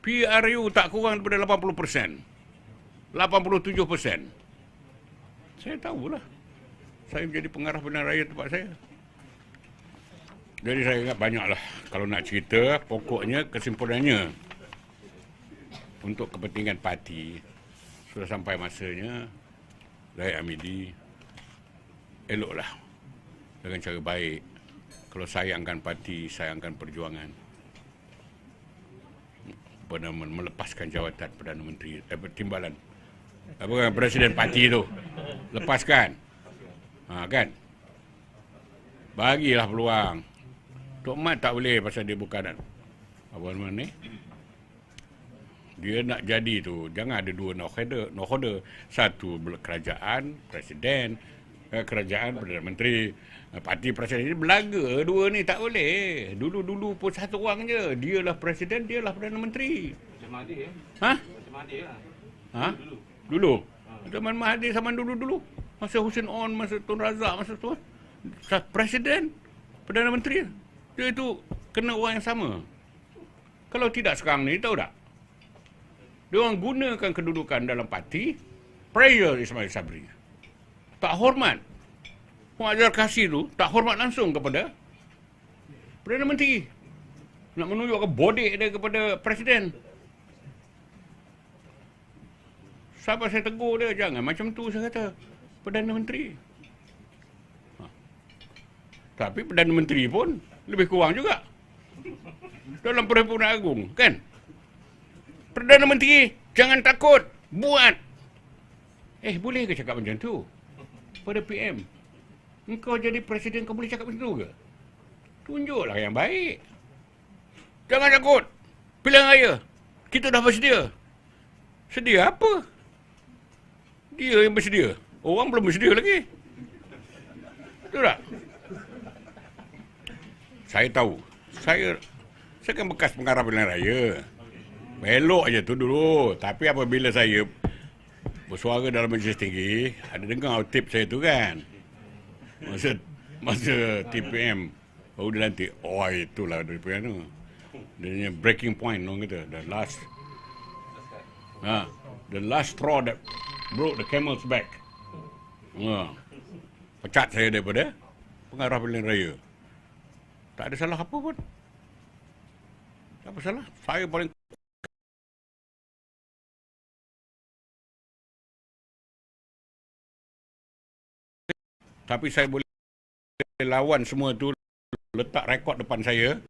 A: PRU tak kurang daripada 80%. 87%. Saya tahulah. Saya menjadi pengarah pilihan raya tempat saya. Jadi saya ingat banyaklah. Kalau nak cerita, pokoknya kesimpulannya, untuk kepentingan parti, sudah sampai masanya Zahid Hamidi eloklah dengan cara baik. Kalau sayangkan parti, sayangkan perjuangan, melepaskan jawatan Perdana Menteri, timbalan Presiden parti tu, lepaskan, kan? Bagilah peluang. Tok Mat tak boleh pasal dia bukan apa nama ni. Dia nak jadi tu, jangan ada dua no-holder. Satu kerajaan, presiden, kerajaan Perdana Menteri. Parti presiden ini belaga, dua ni tak boleh. Dulu pun satu orang je. Dialah presiden, dialah Perdana Menteri.
B: Macam Mahathir ya?
A: Macam
B: Mahathir lah.
A: Dulu. Zaman Mahathir zaman dulu. Masa Hussein On, masa Tun Razak, masa tu. Presiden, Perdana Menteri. Dia itu kena orang yang sama. Kalau tidak sekarang ni, tahu tak? Dia orang gunakan kedudukan dalam parti, prayer Ismail Sabri. Tak hormat. Pengajar kasih tu, tak hormat langsung kepada Perdana Menteri. Nak menunjukkan bodek dia kepada Presiden. Sampai saya tegur dia, jangan macam tu saya kata. Perdana Menteri. Tapi Perdana Menteri pun lebih kurang juga. Dalam Perhimpunan Agung, kan? Perdana Menteri, jangan takut. Buat. Boleh ke cakap macam tu? Pada PM. Engkau jadi presiden, kau boleh cakap macam tu ke? Tunjuklah yang baik. Jangan takut. Pilihan raya. Kita dah bersedia. Sedia apa? Dia yang bersedia. Orang belum bersedia lagi. Betul tak? Saya tahu. Saya kan bekas pengarah pilihan raya. Belok aja tu dulu. Tapi apabila saya bersuara dalam majlis tinggi, ada dengar tip saya tu kan. Masa TPM baru dilantik. Itulah daripada tu. Dia punya breaking point orang kata. The last straw that broke the camel's back. Pecat saya daripada pengarah pilihan raya. Tak ada salah apa pun. Tak apa salah. Saya paling tapi saya boleh lawan semua tu, letak rekod depan saya,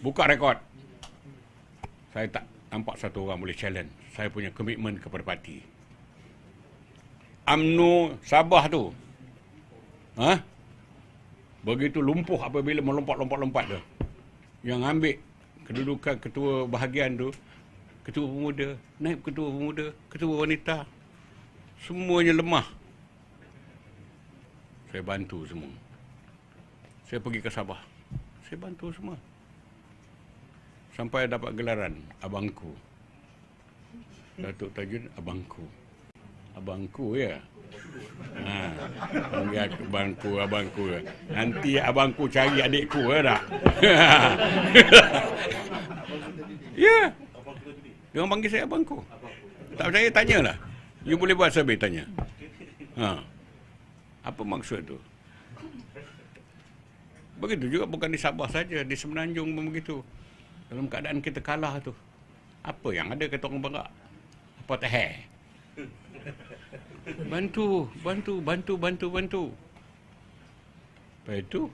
A: buka rekod. Saya tak nampak satu orang boleh challenge saya punya komitmen kepada parti. UMNO Sabah tu, begitu lumpuh apabila melompat-lompat tu. Yang ambil kedudukan ketua bahagian tu, ketua pemuda, naib ketua pemuda, ketua wanita, semuanya lemah. Saya bantu semua. Saya pergi ke Sabah. Saya bantu semua. Sampai dapat gelaran abangku. Datuk Tajudin abangku. Abangku ya. Panggil aku abangku. Nanti abangku cari adikku tak? Ya. Dia orang panggil saya abangku. Tak percaya tanyalah. You boleh buat survey tanya. Apa maksud tu? Begitu juga bukan di Sabah saja, di Semenanjung pun begitu. Dalam keadaan kita kalah tu, apa yang ada kata orang Perak? Apa teh? Bantu. Lepas itu,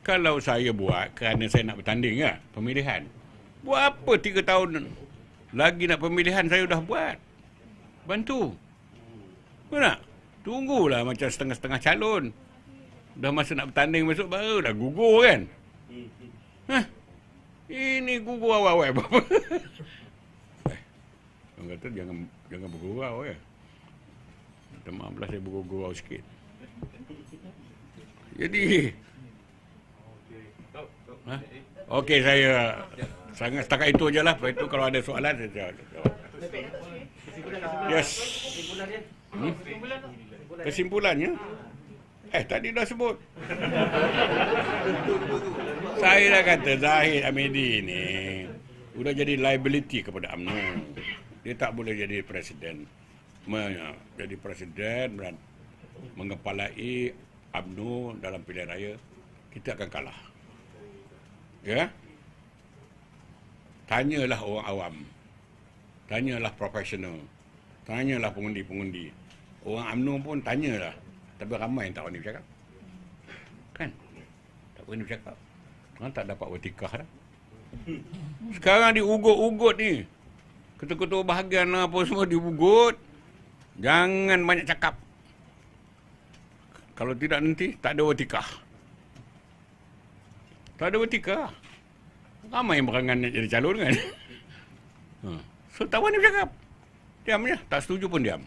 A: kalau saya buat kerana saya nak bertanding ya, pemilihan. Buat apa 3 tahun lagi nak pemilihan saya dah buat? Bantu. Benar? Tunggulah macam setengah-setengah calon. Dah masa nak bertanding masuk baru dah gugur kan? Ini gugur awal-awal apa? Orang kata jangan bergurau ya. Minta maaf lah saya bergurau sikit. Jadi okey, saya sangat setakat itu ajalah. Lepas itu kalau ada soalan saya jawab. Yes. Kesimpulannya? Tadi dah sebut. Saya dah kata Zahid Hamidi ni sudah jadi liability kepada UMNO. Dia tak boleh jadi presiden. Jadi presiden dan mengepalai UMNO dalam pilihan raya, kita akan kalah. Ya? Tanyalah orang awam. Tanyalah profesional. Tanyalah pengundi-pengundi. Orang UMNO pun tanyalah. Tapi ramai yang tak berani bercakap. Kan? Tak berani bercakap. Orang tak dapat bertikah dah. Sekarang diugut-ugut ni. Ketua-ketua bahagian apa semua diugut. Jangan banyak cakap. Kalau tidak nanti, tak ada bertikah. Tak ada bertikah. Ramai yang berangan nak jadi calon kan? So, tak berani bercakap. Diam je. Tak setuju pun diam.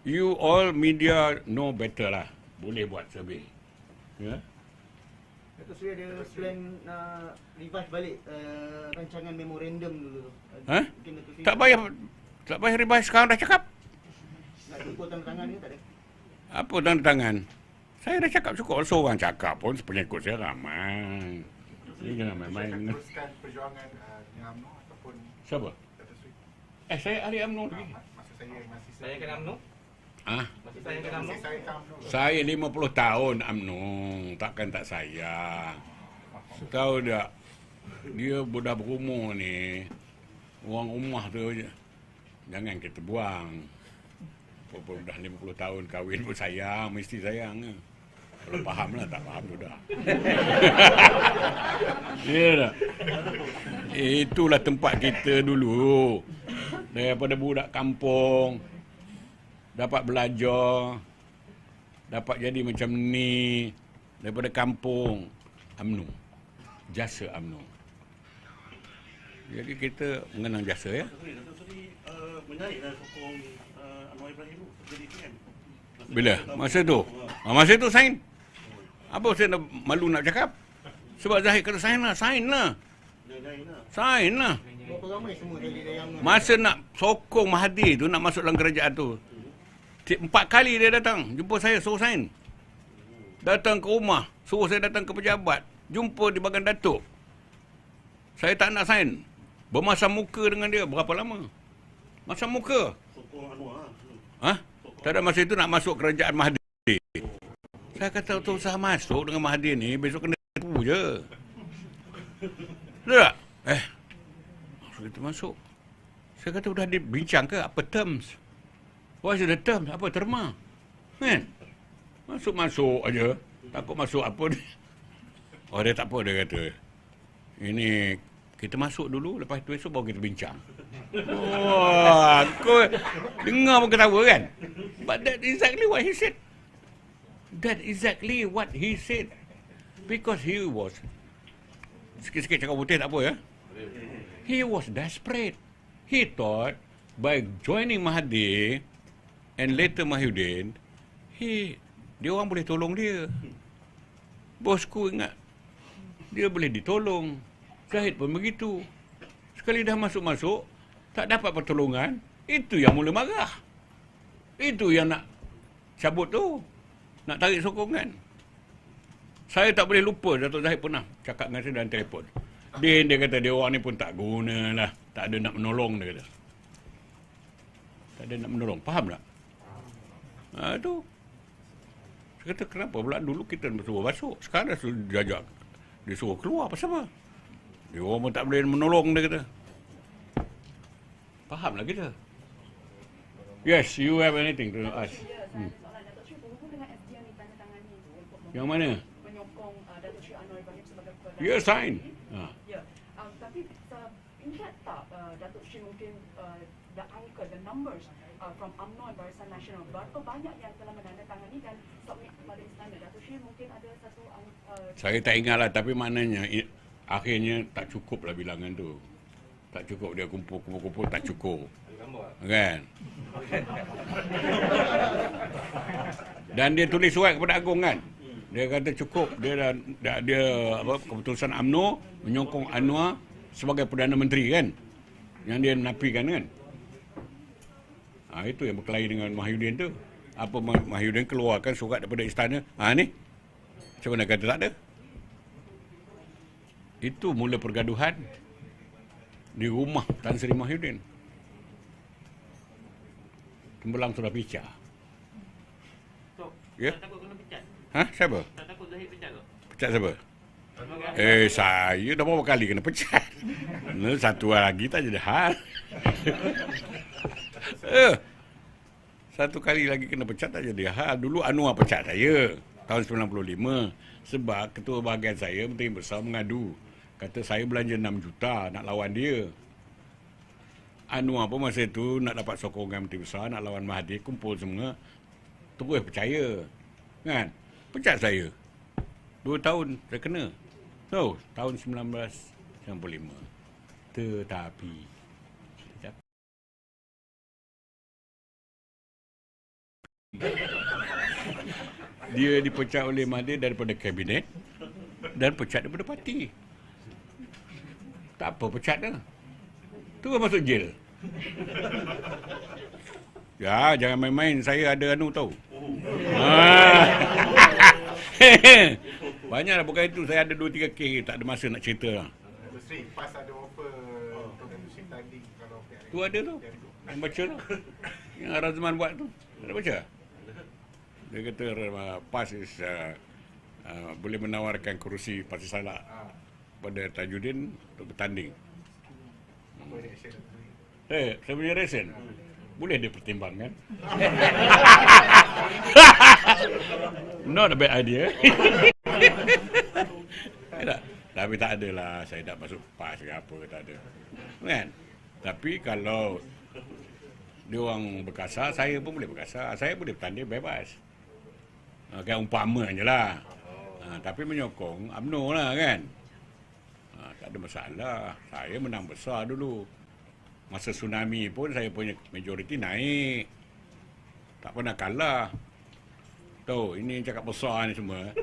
A: You all media know better lah. Boleh buat survey. Ya?
B: Datuk Seri ada plan nak revise balik rancangan memorandum dulu.
A: Tak payah revise sekarang dah cakap.
B: Nak jumpa tanda tangan ke tak ada?
A: Apa tanda tangan? Saya dah cakap cukup. Seorang cakap pun pengikut saya ramai. Ini jangan main-main.
C: Saya teruskan perjuangan dengan UMNO ataupun
A: siapa?
C: Datuk Seri.
A: Saya ahli UMNO lagi.
C: Masa
D: Saya kena UMNO? Masih saya kena UMNO?
A: Saya 50 tahun UMNO. Takkan tak sayang. Tahu tak? Dia dah berumur ni. Orang rumah tu jangan kita buang. Apa dah 50 tahun kahwin pun sayang. Mesti sayang. Kalau faham lah, tak faham tu dah. Ya tak? Itulah tempat kita dulu. Daripada budak kampung. Dapat belajar. Dapat jadi macam ni. Daripada kampung. UMNO. Jasa UMNO. Jadi kita mengenang jasa ya.
E: Datuk Seri menaiklah sokong Anwar Ibrahim jadi PM.
A: Bila? Masa tu? Masa tu sign. Apa saya malu nak cakap? Sebab Zahid kata sign lah. Sign lah.
B: Berapa ramai semua dari yang
A: Masa nak sokong Mahathir tu, nak masuk dalam kerajaan tu, 4 kali dia datang. Jumpa saya, suruh sign. Datang ke rumah, suruh saya datang ke pejabat. Jumpa di bahagian Datuk. Saya tak nak sign. Bermasam muka dengan dia. Berapa lama? Masam muka.
E: Sokong Anwar.
A: Tak ada masa itu nak masuk kerajaan Mahathir. Saya kata tak usah masuk dengan Mahathir ni. Besok kena tipu je. Betul tak? Maksud kita masuk. Saya kata sudah dibincang ke? Apa terms? What is the terms? Apa terma? Kan? Masuk-masuk aja. Takut masuk apa ni. Oh dia tak apa, dia kata. Ini kita masuk dulu, lepas tu esok baru kita bincang. Wah, aku dengar pun ketawa kan? But that exactly what he said. That exactly what he said. Because he was, sikit-sikit cakap putih tak apa ya. He was desperate. He thought by joining Mahathir and later Mahyudin, dia orang boleh tolong dia. Bosku ingat, dia boleh ditolong. Zahid pun begitu. Sekali dah masuk-masuk, tak dapat pertolongan, itu yang mula marah. Itu yang nak cabut tu. Nak tarik sokongan. Saya tak boleh lupa Datuk Zahid pernah cakap dengan saya dalam telefon. Dia kata dia orang ni pun tak guna lah. Tak ada nak menolong, dia kata. Tak ada nak menolong. Faham tak? Tu. Saya kata kenapa pula dulu kita suruh masuk. Sekarang dah suruh jajak. Dia suruh keluar. Pasal apa? Dia orang pun tak boleh menolong, dia kata. Faham lah kita. Yes, you have anything to ask?
F: Soalan Datuk Sri berhubung dengan SDN yang ditandatangani itu untuk
A: Yang mana?
F: menyokong Datuk Sri Anwar Ibrahim sebagai Perdana
A: Ya, sign.
F: Ya. Tapi ingat tak Datuk Sri mungkin the angka, the numbers from UMNO Barisan Nasional, berapa banyak yang telah menandatangani dan submit kepada istana? Datuk Sri mungkin ada satu
A: Saya tak ingat lah, tapi maknanya akhirnya tak cukup lah bilangan tu. Tak cukup, dia kumpul tak cukup. Kan? Dan dia tulis surat kepada Agong kan. Dia kata cukup, dia keputusan UMNO menyokong Anwar sebagai Perdana Menteri kan. Yang dia nafikan kan. Itu yang berkelahi dengan Mahyudin tu. Apa Mahyudin keluarkan surat daripada istana. Ni. Macam mana kata tak ada. Itu mula pergaduhan di rumah Tan Sri Mahyudin. Tembelang sudah pecah. Ya?
D: Tak takut kena pecat?
A: Siapa?
D: Tak takut Zahid pecat ke?
A: Pecat siapa? Saya dah berapa kali kena pecat. Satu lagi tak jadi hal. Satu kali lagi kena pecat tak jadi hal. Dulu Anwar pecat saya tahun 95 sebab ketua bahagian saya Menteri Besar mengadu. Kata saya belanja 6 juta nak lawan dia. Anwar pun masa itu nak dapat sokongan Menteri Besar, nak lawan Mahathir, kumpul semua. Terus percaya. Kan? Pecat saya. 2 tahun saya kena. Tahun 1995. Tetapi dia dipecat oleh Mahathir daripada kabinet dan pecat daripada parti. Tak apa pecat dah. Tu masuk jail. Ya, jangan main-main. Saya ada tahu. Banyaklah bukan itu. Saya ada 2-3 kes. Tak ada masa nak cerita lah.
C: Datuk Sri, PAS ada offer untuk Datuk Sri tanding kalau pihak
A: Tu ada tu. Yang baca tu. Yang Razman buat tu. Ada baca? Dia kata PAS boleh menawarkan kerusi Parti Salak pada Tajuddin untuk bertanding.
C: apa reaction Datuk Sri?
A: Saya punya reason. Boleh dia pertimbangkan. Not a bad idea. Tak. Tapi tak adalah saya nak masuk PAS ke apa, tak ada. Kan? Tapi kalau dia orang berkasar, saya pun boleh berkasar. Saya boleh bertanding bebas. Kan umpamanya lah. Tapi menyokong UMNO lah kan. Tak ada masalah. Saya menang besar dulu. Masa tsunami pun saya punya majoriti naik. Tak pernah kalah. Tahu, ini cakap besar ni semua.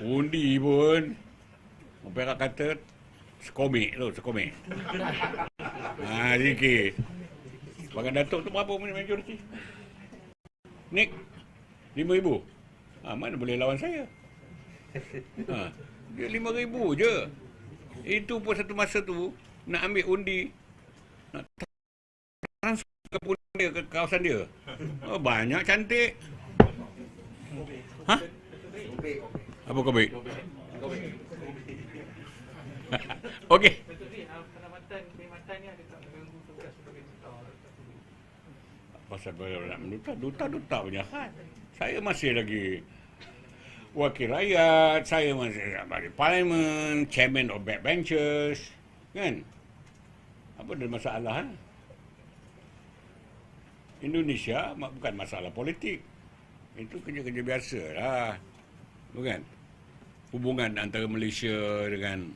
A: Undi pun. Orang Perak kata sekomik tu, sekomik. Sikit. Sebagai Datuk tu berapa majoriti? Nick, 5,000. Mana boleh lawan saya? Dia 5,000 je. Itu pun satu masa tu nak ambil undi, nak transfer ke Pulau ke kawasan dia. Banyak cantik. Apa kau baik? Okey.
D: Penamatan perkhidmatan ni ada tak mengganggu tugas sebagai duta?
A: Pasal nak duta punya hal. Saya masih lagi wakil rakyat, saya masih balik parlimen, chairman of backbenchers, kan? Apa ada masalah? Indonesia bukan masalah politik. Itu kerja-kerja biasa lah. Bukan? Hubungan antara Malaysia dengan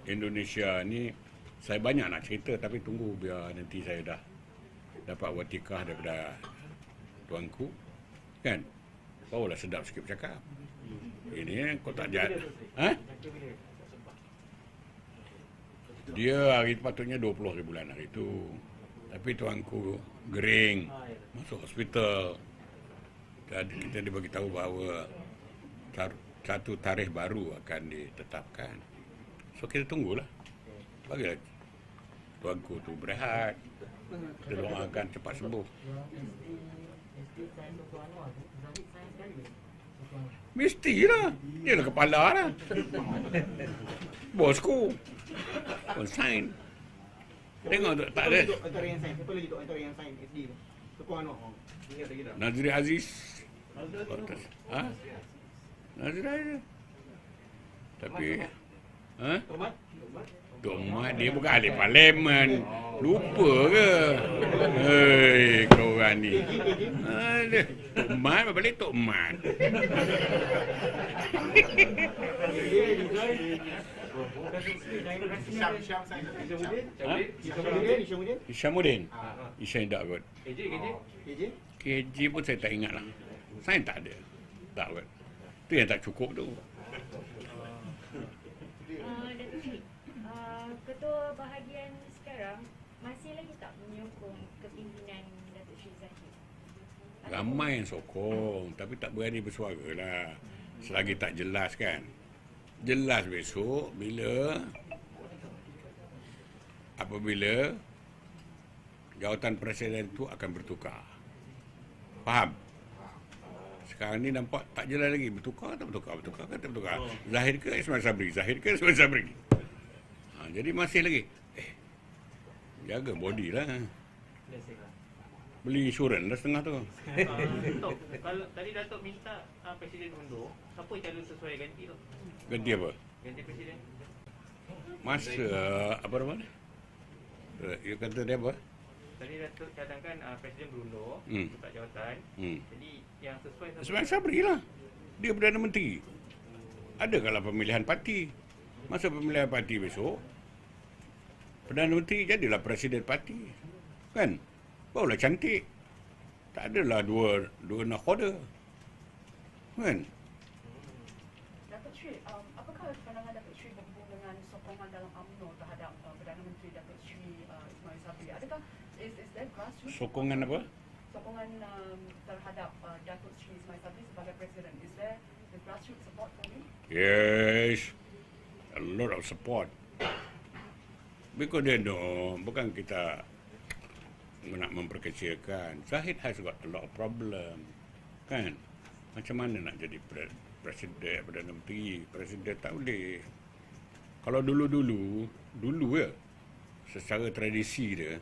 A: Indonesia ni, saya banyak nak cerita tapi tunggu biar nanti saya dah dapat watikah daripada tuanku. Kan? Barulah sedap sikit bercakap. Ini kau tak jahat. Dia hari patutnya 20 hari bulan hari itu. Tapi tuanku gering, masuk hospital. Dan kita dibagi tahu bahawa satu tarikh baru akan ditetapkan. So kita tunggulah. Bagilah tuanku tu berehat. Kita doakan cepat sembuh. Mestilah. Dia lah kepala lah. Bosku. Sign. Tengok tu, tak ada.
B: Antara yang sign. Siapa lagi tu antara yang sign SD tu? Tukang Anwar. Ingat lagi tak?
A: Nazri Aziz. Ha? Nazri Aziz. Tapi ha?
B: Tomat?
A: Tok Mat dia bukan ahli parlimen. Lupa ke? Hei, kau orang ni. Aduh. Tok Mat balik Tok Mat.
C: Syam saya
A: Ha? Isyamuddin. Isyan tak kot.
B: KJ?
A: KJ pun saya tak ingat lah. Saya tak ada. Tak kot. Tu yang tak cukup tu.
G: Datuk Sri, ketua bahagian sekarang masih lagi tak menyokong kepimpinan Datuk Sri Zahid?
A: Ramai yang sokong tapi tak berani bersuara lah. Selagi tak jelas kan. Jelas besok apabila jawatan presiden itu akan bertukar. Faham? Sekarang ni nampak tak jelas lagi. Bertukar ke tak bertukar? Zahid ke Ismail Sabri? Jadi masih lagi. Jaga body lah. Beli insurans dah setengah tu.
D: Tok, kalau tadi Datuk minta Presiden undur, siapa calon sesuai ganti tu?
A: Ganti apa?
D: Ganti Presiden.
A: Masa apa nama dia? Dia kata dia apa?
D: Tadi Datuk cadangkan Presiden berundur, letak jawatan. Jadi yang sesuai
A: Ismail Sabri lah. Dia Perdana Menteri. Ada kalau pemilihan parti. Masa pemilihan parti besok, Perdana Menteri jadilah Presiden parti. Kan? Barulah cantik. Tak adalah dua nakhoda. Kan?
F: Datuk Sri, apakah pandangan Datuk Sri berhubung dengan sokongan dalam UMNO terhadap Perdana Menteri Datuk Sri Ismail Sabri? Adakah is there grassroots
A: Sokongan apa?
F: sokongan terhadap Datuk Sri Ismail Sabri sebagai presiden? Is there the grassroots support for him?
A: Yes. A lot of support. Because they know, bukan kita nak memperkecilkan. Zahid has got a lot of problem. Kan? Macam mana nak jadi presiden, Perdana Menteri? Presiden tak boleh. Kalau dulu ya, secara tradisi dia,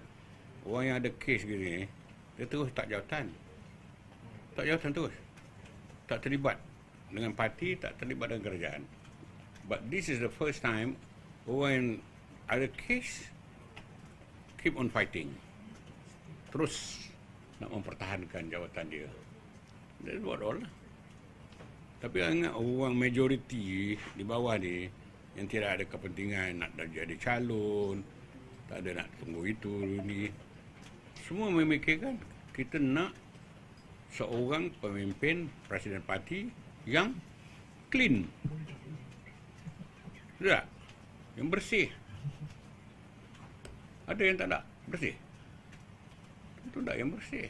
A: orang yang ada kes gini, dia terus tak jawatan. Tak jawatan terus. Tak terlibat dengan parti, tak terlibat dengan kerajaan. But this is the first time orang yang ada kes keep on fighting. Terus nak mempertahankan jawatan dia. That's what all lah. Tapi ingat orang majoriti di bawah ni yang tidak ada kepentingan nak jadi calon, tak ada nak tunggu itu ni. Semua memikirkan kita nak seorang pemimpin presiden parti yang clean. Tak? Yang bersih. Ada yang tak nak bersih. Itu tak yang bersih.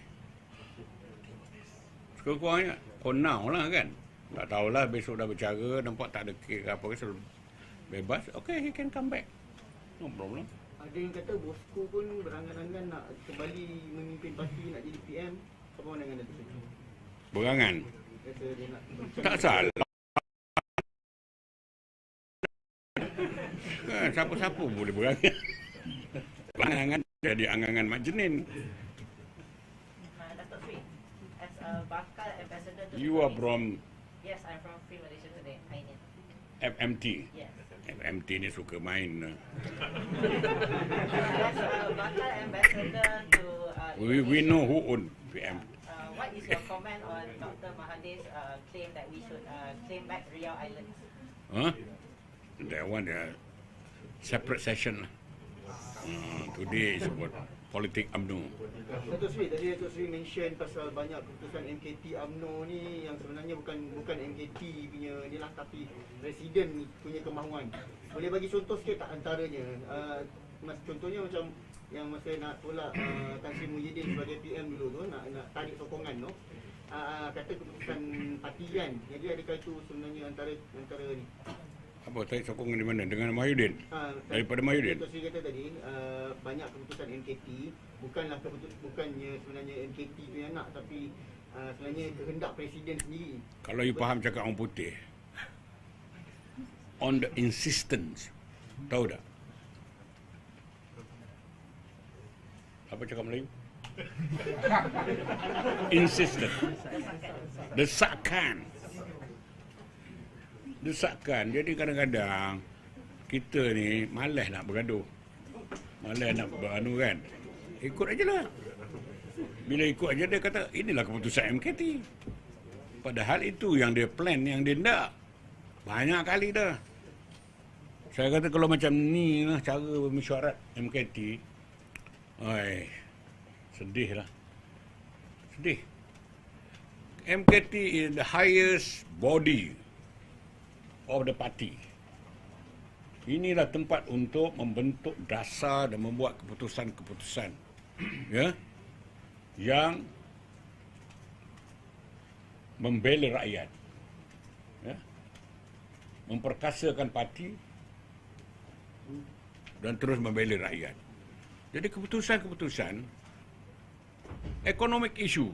A: Sekurang-kurangnya konau lah kan. Tak tahulah besok dah bercara, nampak tak ada kek ke apa ke, selalu bebas. Okay, he can come back. No problem.
B: Ada yang kata bosku pun berangan-angan nak kembali memimpin parti, nak jadi PM. Apa pandangan Datuk Sri?
A: Berangan.
B: Kata dia nak
A: Tak salah. Kan, siapa-siapa boleh berangan. Berangan jadi angan-angan majnin.
H: Datuk Sri, as a bakal ambassador to
A: You are from
H: Yes, I'm from Free Malaysia Today, Ainin.
A: FMT.
H: Yes.
A: FMT ni suka main.
H: As a bakal ambassador to
A: We know who own PM.
H: what is your comment on Dr. Mahathir's claim that we should claim back Riau Islands?
A: Huh? That one separate session lah. Today is about politik UMNO.
B: Datuk Seri, tadi Datuk Seri mention pasal banyak keputusan MKT UMNO ni yang sebenarnya bukan MKT punya ni lah, tapi Presiden punya kemahuan. Boleh bagi contoh sikit tak antaranya? Contohnya macam yang masa nak tolak Tan Sri Muhyiddin sebagai PM dulu tu, nak tarik sokongan tu, kata keputusan parti kan. Jadi adakah itu sebenarnya antara ni?
A: Apa tarik sokongan di mana? Dengan Mahyudin? Daripada Mahyudin?
B: Datuk Seri kata tadi banyak keputusan MKT, bukannya sebenarnya MKT tu yang nak, tapi sebenarnya kehendak Presiden sendiri.
A: Kalau you faham cakap orang putih, on the insistence, tahu tak? Apa cakap Melayu? Insistent. Desakan. Jadi kadang-kadang kita ni malas nak bergaduh, malas nak beranu kan. Ikut aja lah. Bila ikut aja dia kata inilah keputusan MKT. Padahal itu yang dia plan, yang dia nak. Banyak kali dah. Saya kata kalau macam ni lah cara bermesyuarat MKT, sedih lah. Sedih. MKT is the highest body of the party. Inilah tempat untuk membentuk dasar dan membuat keputusan-keputusan ya, yang membela rakyat, ya, memperkasakan parti dan terus membela rakyat. Jadi keputusan-keputusan economic issue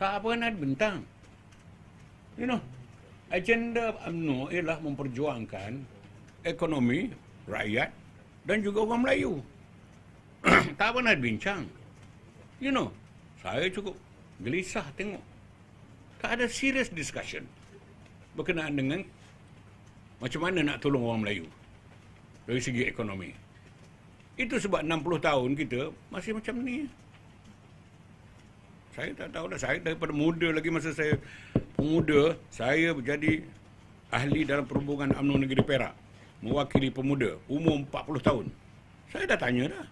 A: tak pernah dibentang. You know, agenda UMNO ialah memperjuangkan ekonomi rakyat dan juga orang Melayu. Tak pernah dibincang. You know, saya cukup gelisah tengok tak ada serious discussion berkenaan dengan macam mana nak tolong orang Melayu dari segi ekonomi. Itu sebab 60 tahun kita masih macam ni. Saya tak tahu dah. Saya daripada muda lagi, masa saya pemuda, saya menjadi ahli dalam perhubungan UMNO Negeri Perak, mewakili pemuda umur 40 tahun. Saya dah tanya dah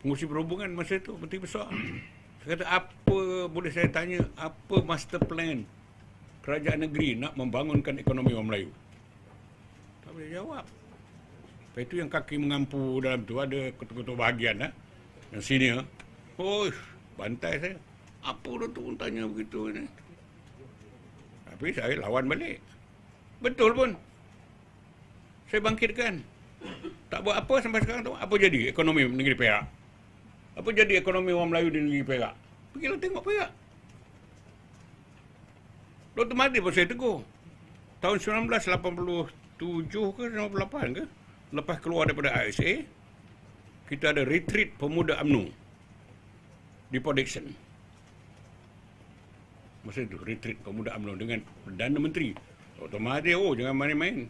A: pengurusi perhubungan masa itu, Menteri Besar. Saya kata, apa boleh saya tanya, apa master plan kerajaan negeri nak membangunkan ekonomi orang Melayu? Tak boleh jawab. Lepas itu yang kaki mengampu dalam tu ada ketua-ketua bahagian yang senior. Oh, bantai saya. Apa dah tu tanya begitu ni? Tapi saya lawan balik. Betul pun. Saya bangkitkan. Tak buat apa sampai sekarang tu. Apa jadi ekonomi negeri Perak? Apa jadi ekonomi orang Melayu di negeri Perak? Pergilah tengok Perak. Dr. Mahathir pun saya tegur. Tahun 1987 ke 98 ke? Lepas keluar daripada ISA, kita ada retreat pemuda UMNO di Port Dickson. Masa itu retreat pemuda UMNO dengan Perdana Menteri Dr. Mahathir. Oh, jangan main-main.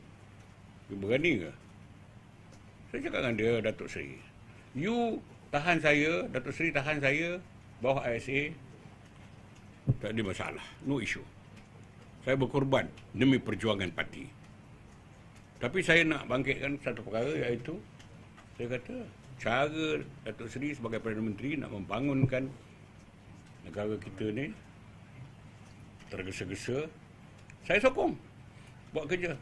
A: Berani ke? Saya cakap dengan dia, Datuk Seri, you tahan saya, Datuk Seri tahan saya bawah ISA, tak ada masalah, no issue. Saya berkorban demi perjuangan parti. Tapi saya nak bangkitkan satu perkara, iaitu saya kata cara Datuk Seri sebagai Perdana Menteri nak membangunkan negara kita ni tergesa-gesa, saya sokong buat kerja.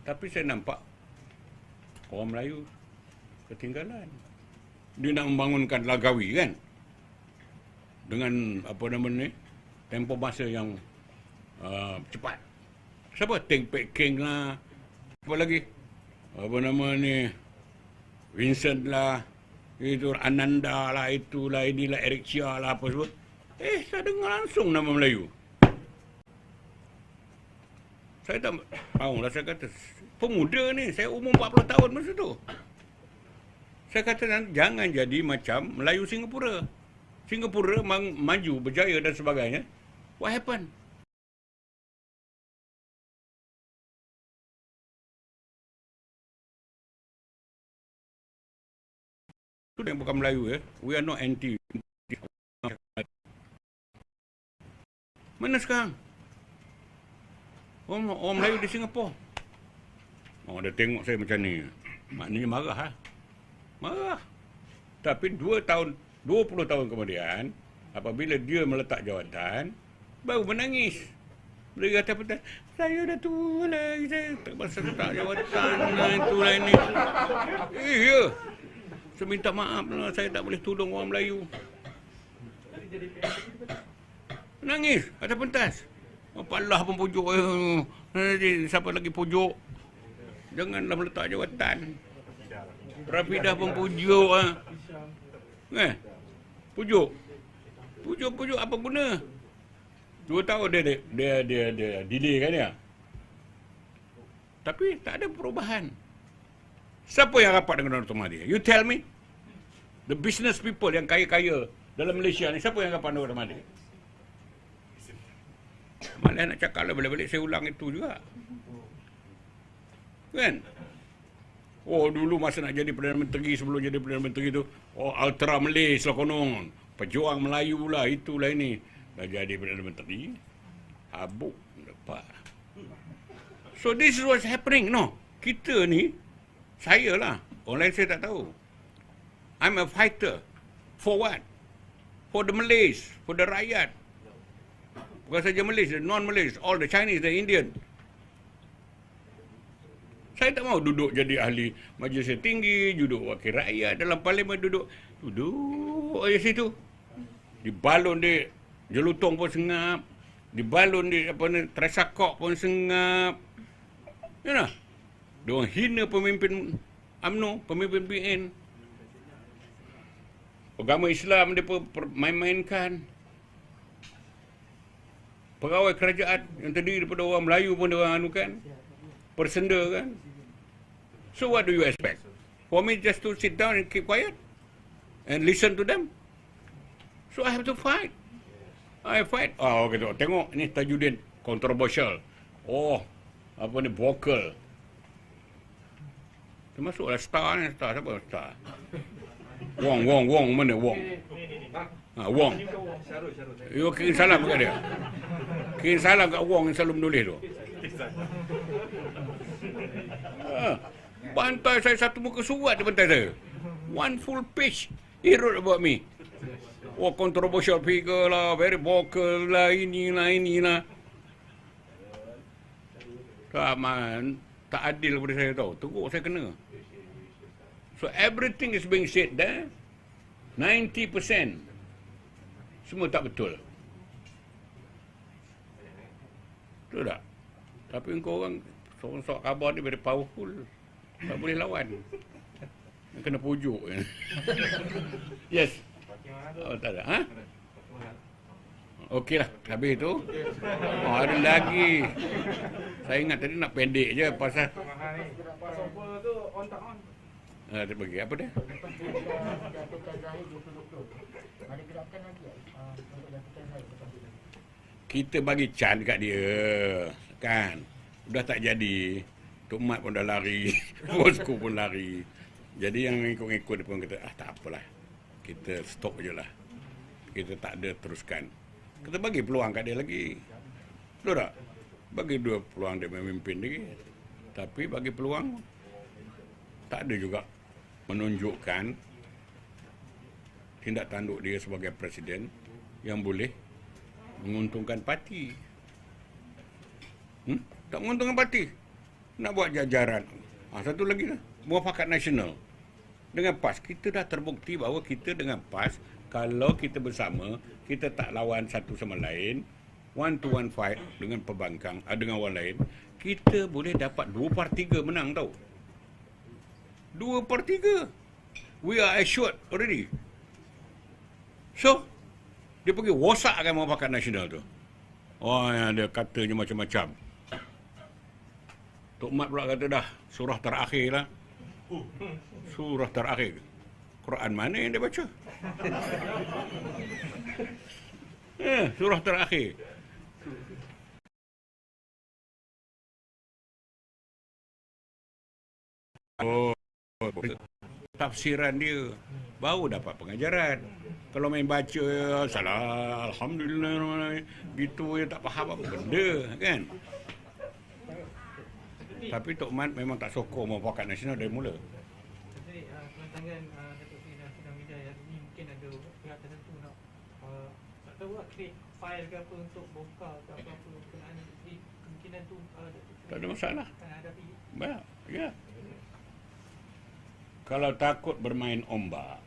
A: Tapi saya nampak orang Melayu ketinggalan. Dia nak membangunkan Lagawi kan, dengan apa nama ni, tempoh masa yang cepat. Siapa? Teng Pek Keng lah, apa lagi, apa nama ni, Vincent lah, itu Ananda lah, itulah, inilah, Eric Chia lah, apa semua. Saya dengar langsung nama Melayu. Saya tak tahu lah, saya kata pemuda ni, saya umur 40 tahun masa tu. Saya kata jangan jadi macam Melayu Singapura. Singapura maju, berjaya dan sebagainya. What happened? Itu yang bukan Melayu ya. We are not anti. Mana sekarang? Orang Melayu di Singapura. Dia tengok saya macam ni. Maknanya marah lah. Marah. Tapi 20 tahun kemudian, apabila dia meletak jawatan, baru menangis. Dia kata petang, saya dah tua lah, saya tak masa letak jawatan lah, itulah ini. Ya. Saya minta maaf lah, saya tak boleh tolong orang Melayu. Nangis atas pentas. Apalah pun pujuk. Siapa lagi pujuk? Janganlah meletak jawatan. Rafidah pun pujuk. Pujuk. Pujuk apa guna? 2 tahun dia delay kan ya. Tapi tak ada perubahan. Siapa yang rapat dengan Dr. Mahathir? You tell me. The business people yang kaya-kaya dalam Malaysia ni, siapa yang rapat dengan Dr. Mahathir? Malah nak cakap lah, balik-balik saya ulang itu juga. Kan? Oh, dulu masa nak jadi Perdana Menteri, sebelum jadi Perdana Menteri tu, oh, Ultra Malays lah konon. Pejuang Melayu lah, itulah ini. Dah jadi Perdana Menteri, habuk dapat. So this is what's happening, no? Kita ni, saya lah, orang lain saya tak tahu. I'm a fighter. For what? For the Malays, for the rakyat. Bukan saja Malays, the non-Malays, all the Chinese, the Indian. Saya tak mau duduk jadi ahli majlis yang tinggi, duduk wakil rakyat dalam parlimen, duduk di situ. Di balon dia, jelutong pun sengap. Di balon dia, tresakok pun sengap. Ya nah? Diorang hina pemimpin UMNO, pemimpin PN. Agama Islam dia main-mainkan. Pegawai kerajaan yang terdiri daripada orang Melayu pun diorang anukan. Persenda kan. So what do you expect? For me just to sit down and keep quiet? And listen to them? So I have to fight. I fight. Oh, okay, tengok ni Tajuddin controversial. Oh, apa ni vocal. Termasuklah star ni, star siapa star? Wong mana Wong? Wong. You kirim salam kat dia. Kirim salam kat Wong yang selalu menulis tu. Bantai saya satu muka surat dia bantai saya. One full page he wrote about me. Oh, controversial figure lah, very vocal lah, inilah. Tak adil kepada saya tau. Teruk saya kena. So everything is being said there. 90% semua tak betul. Betul tak? Tapi engkau orang sok khabar ni very powerful. Tak boleh lawan. Kena pujuk. Yes. Oh, tak ada. Ha? Okeylah, habis tu. Oh, ada lagi. Saya ingat tadi nak pendek je pasal dia bagi apa dia? Kita bagi can kat dia. Kan? Dah tak jadi. Tok Mat pun dah lari. Bosku pun lari. Jadi yang ikut-ikut dia pun kata, tak apalah. Kita stop je lah. Kita tak ada teruskan. Kita bagi peluang kat dia lagi. Betul tak? Bagi 2 peluang dia memimpin lagi. Tapi bagi peluang, tak ada juga menunjukkan tindak tanduk dia sebagai presiden yang boleh menguntungkan parti. Tak menguntungkan parti. Nak buat jajaran. Satu lagi lah. Muafakat nasional. Dengan PAS, kita dah terbukti bahawa kita dengan PAS, kalau kita bersama, kita tak lawan satu sama lain, one to one fight dengan pembangkang, dengan orang lain, kita boleh dapat 2/3 menang tau. 2/3. We are assured already. So, dia pergi wasakkan muafakat nasional tu. Oh, yang dia katanya macam-macam. Tok Mat pula kata dah, surah terakhir lah. Surah terakhir. Quran mana yang dia baca? Surah terakhir. Oh, tafsiran dia baru dapat pengajaran. Kalau main baca salah, alhamdulillah gitu ya, tak faham apa benda kan. Tapi Tok Mat memang tak sokong muafakat nasional dari mula.
D: Jadi pelantangan Datuk Seri Nasir Hamidah
I: pihak tertentu nak tak tahu lah create file ke apa untuk bongkar ke apa-apa berkenaan ni. Jadi kemungkinan tu
A: Tak ada masalah.
I: akan hadapi.
A: Ya. Kalau takut bermain ombak,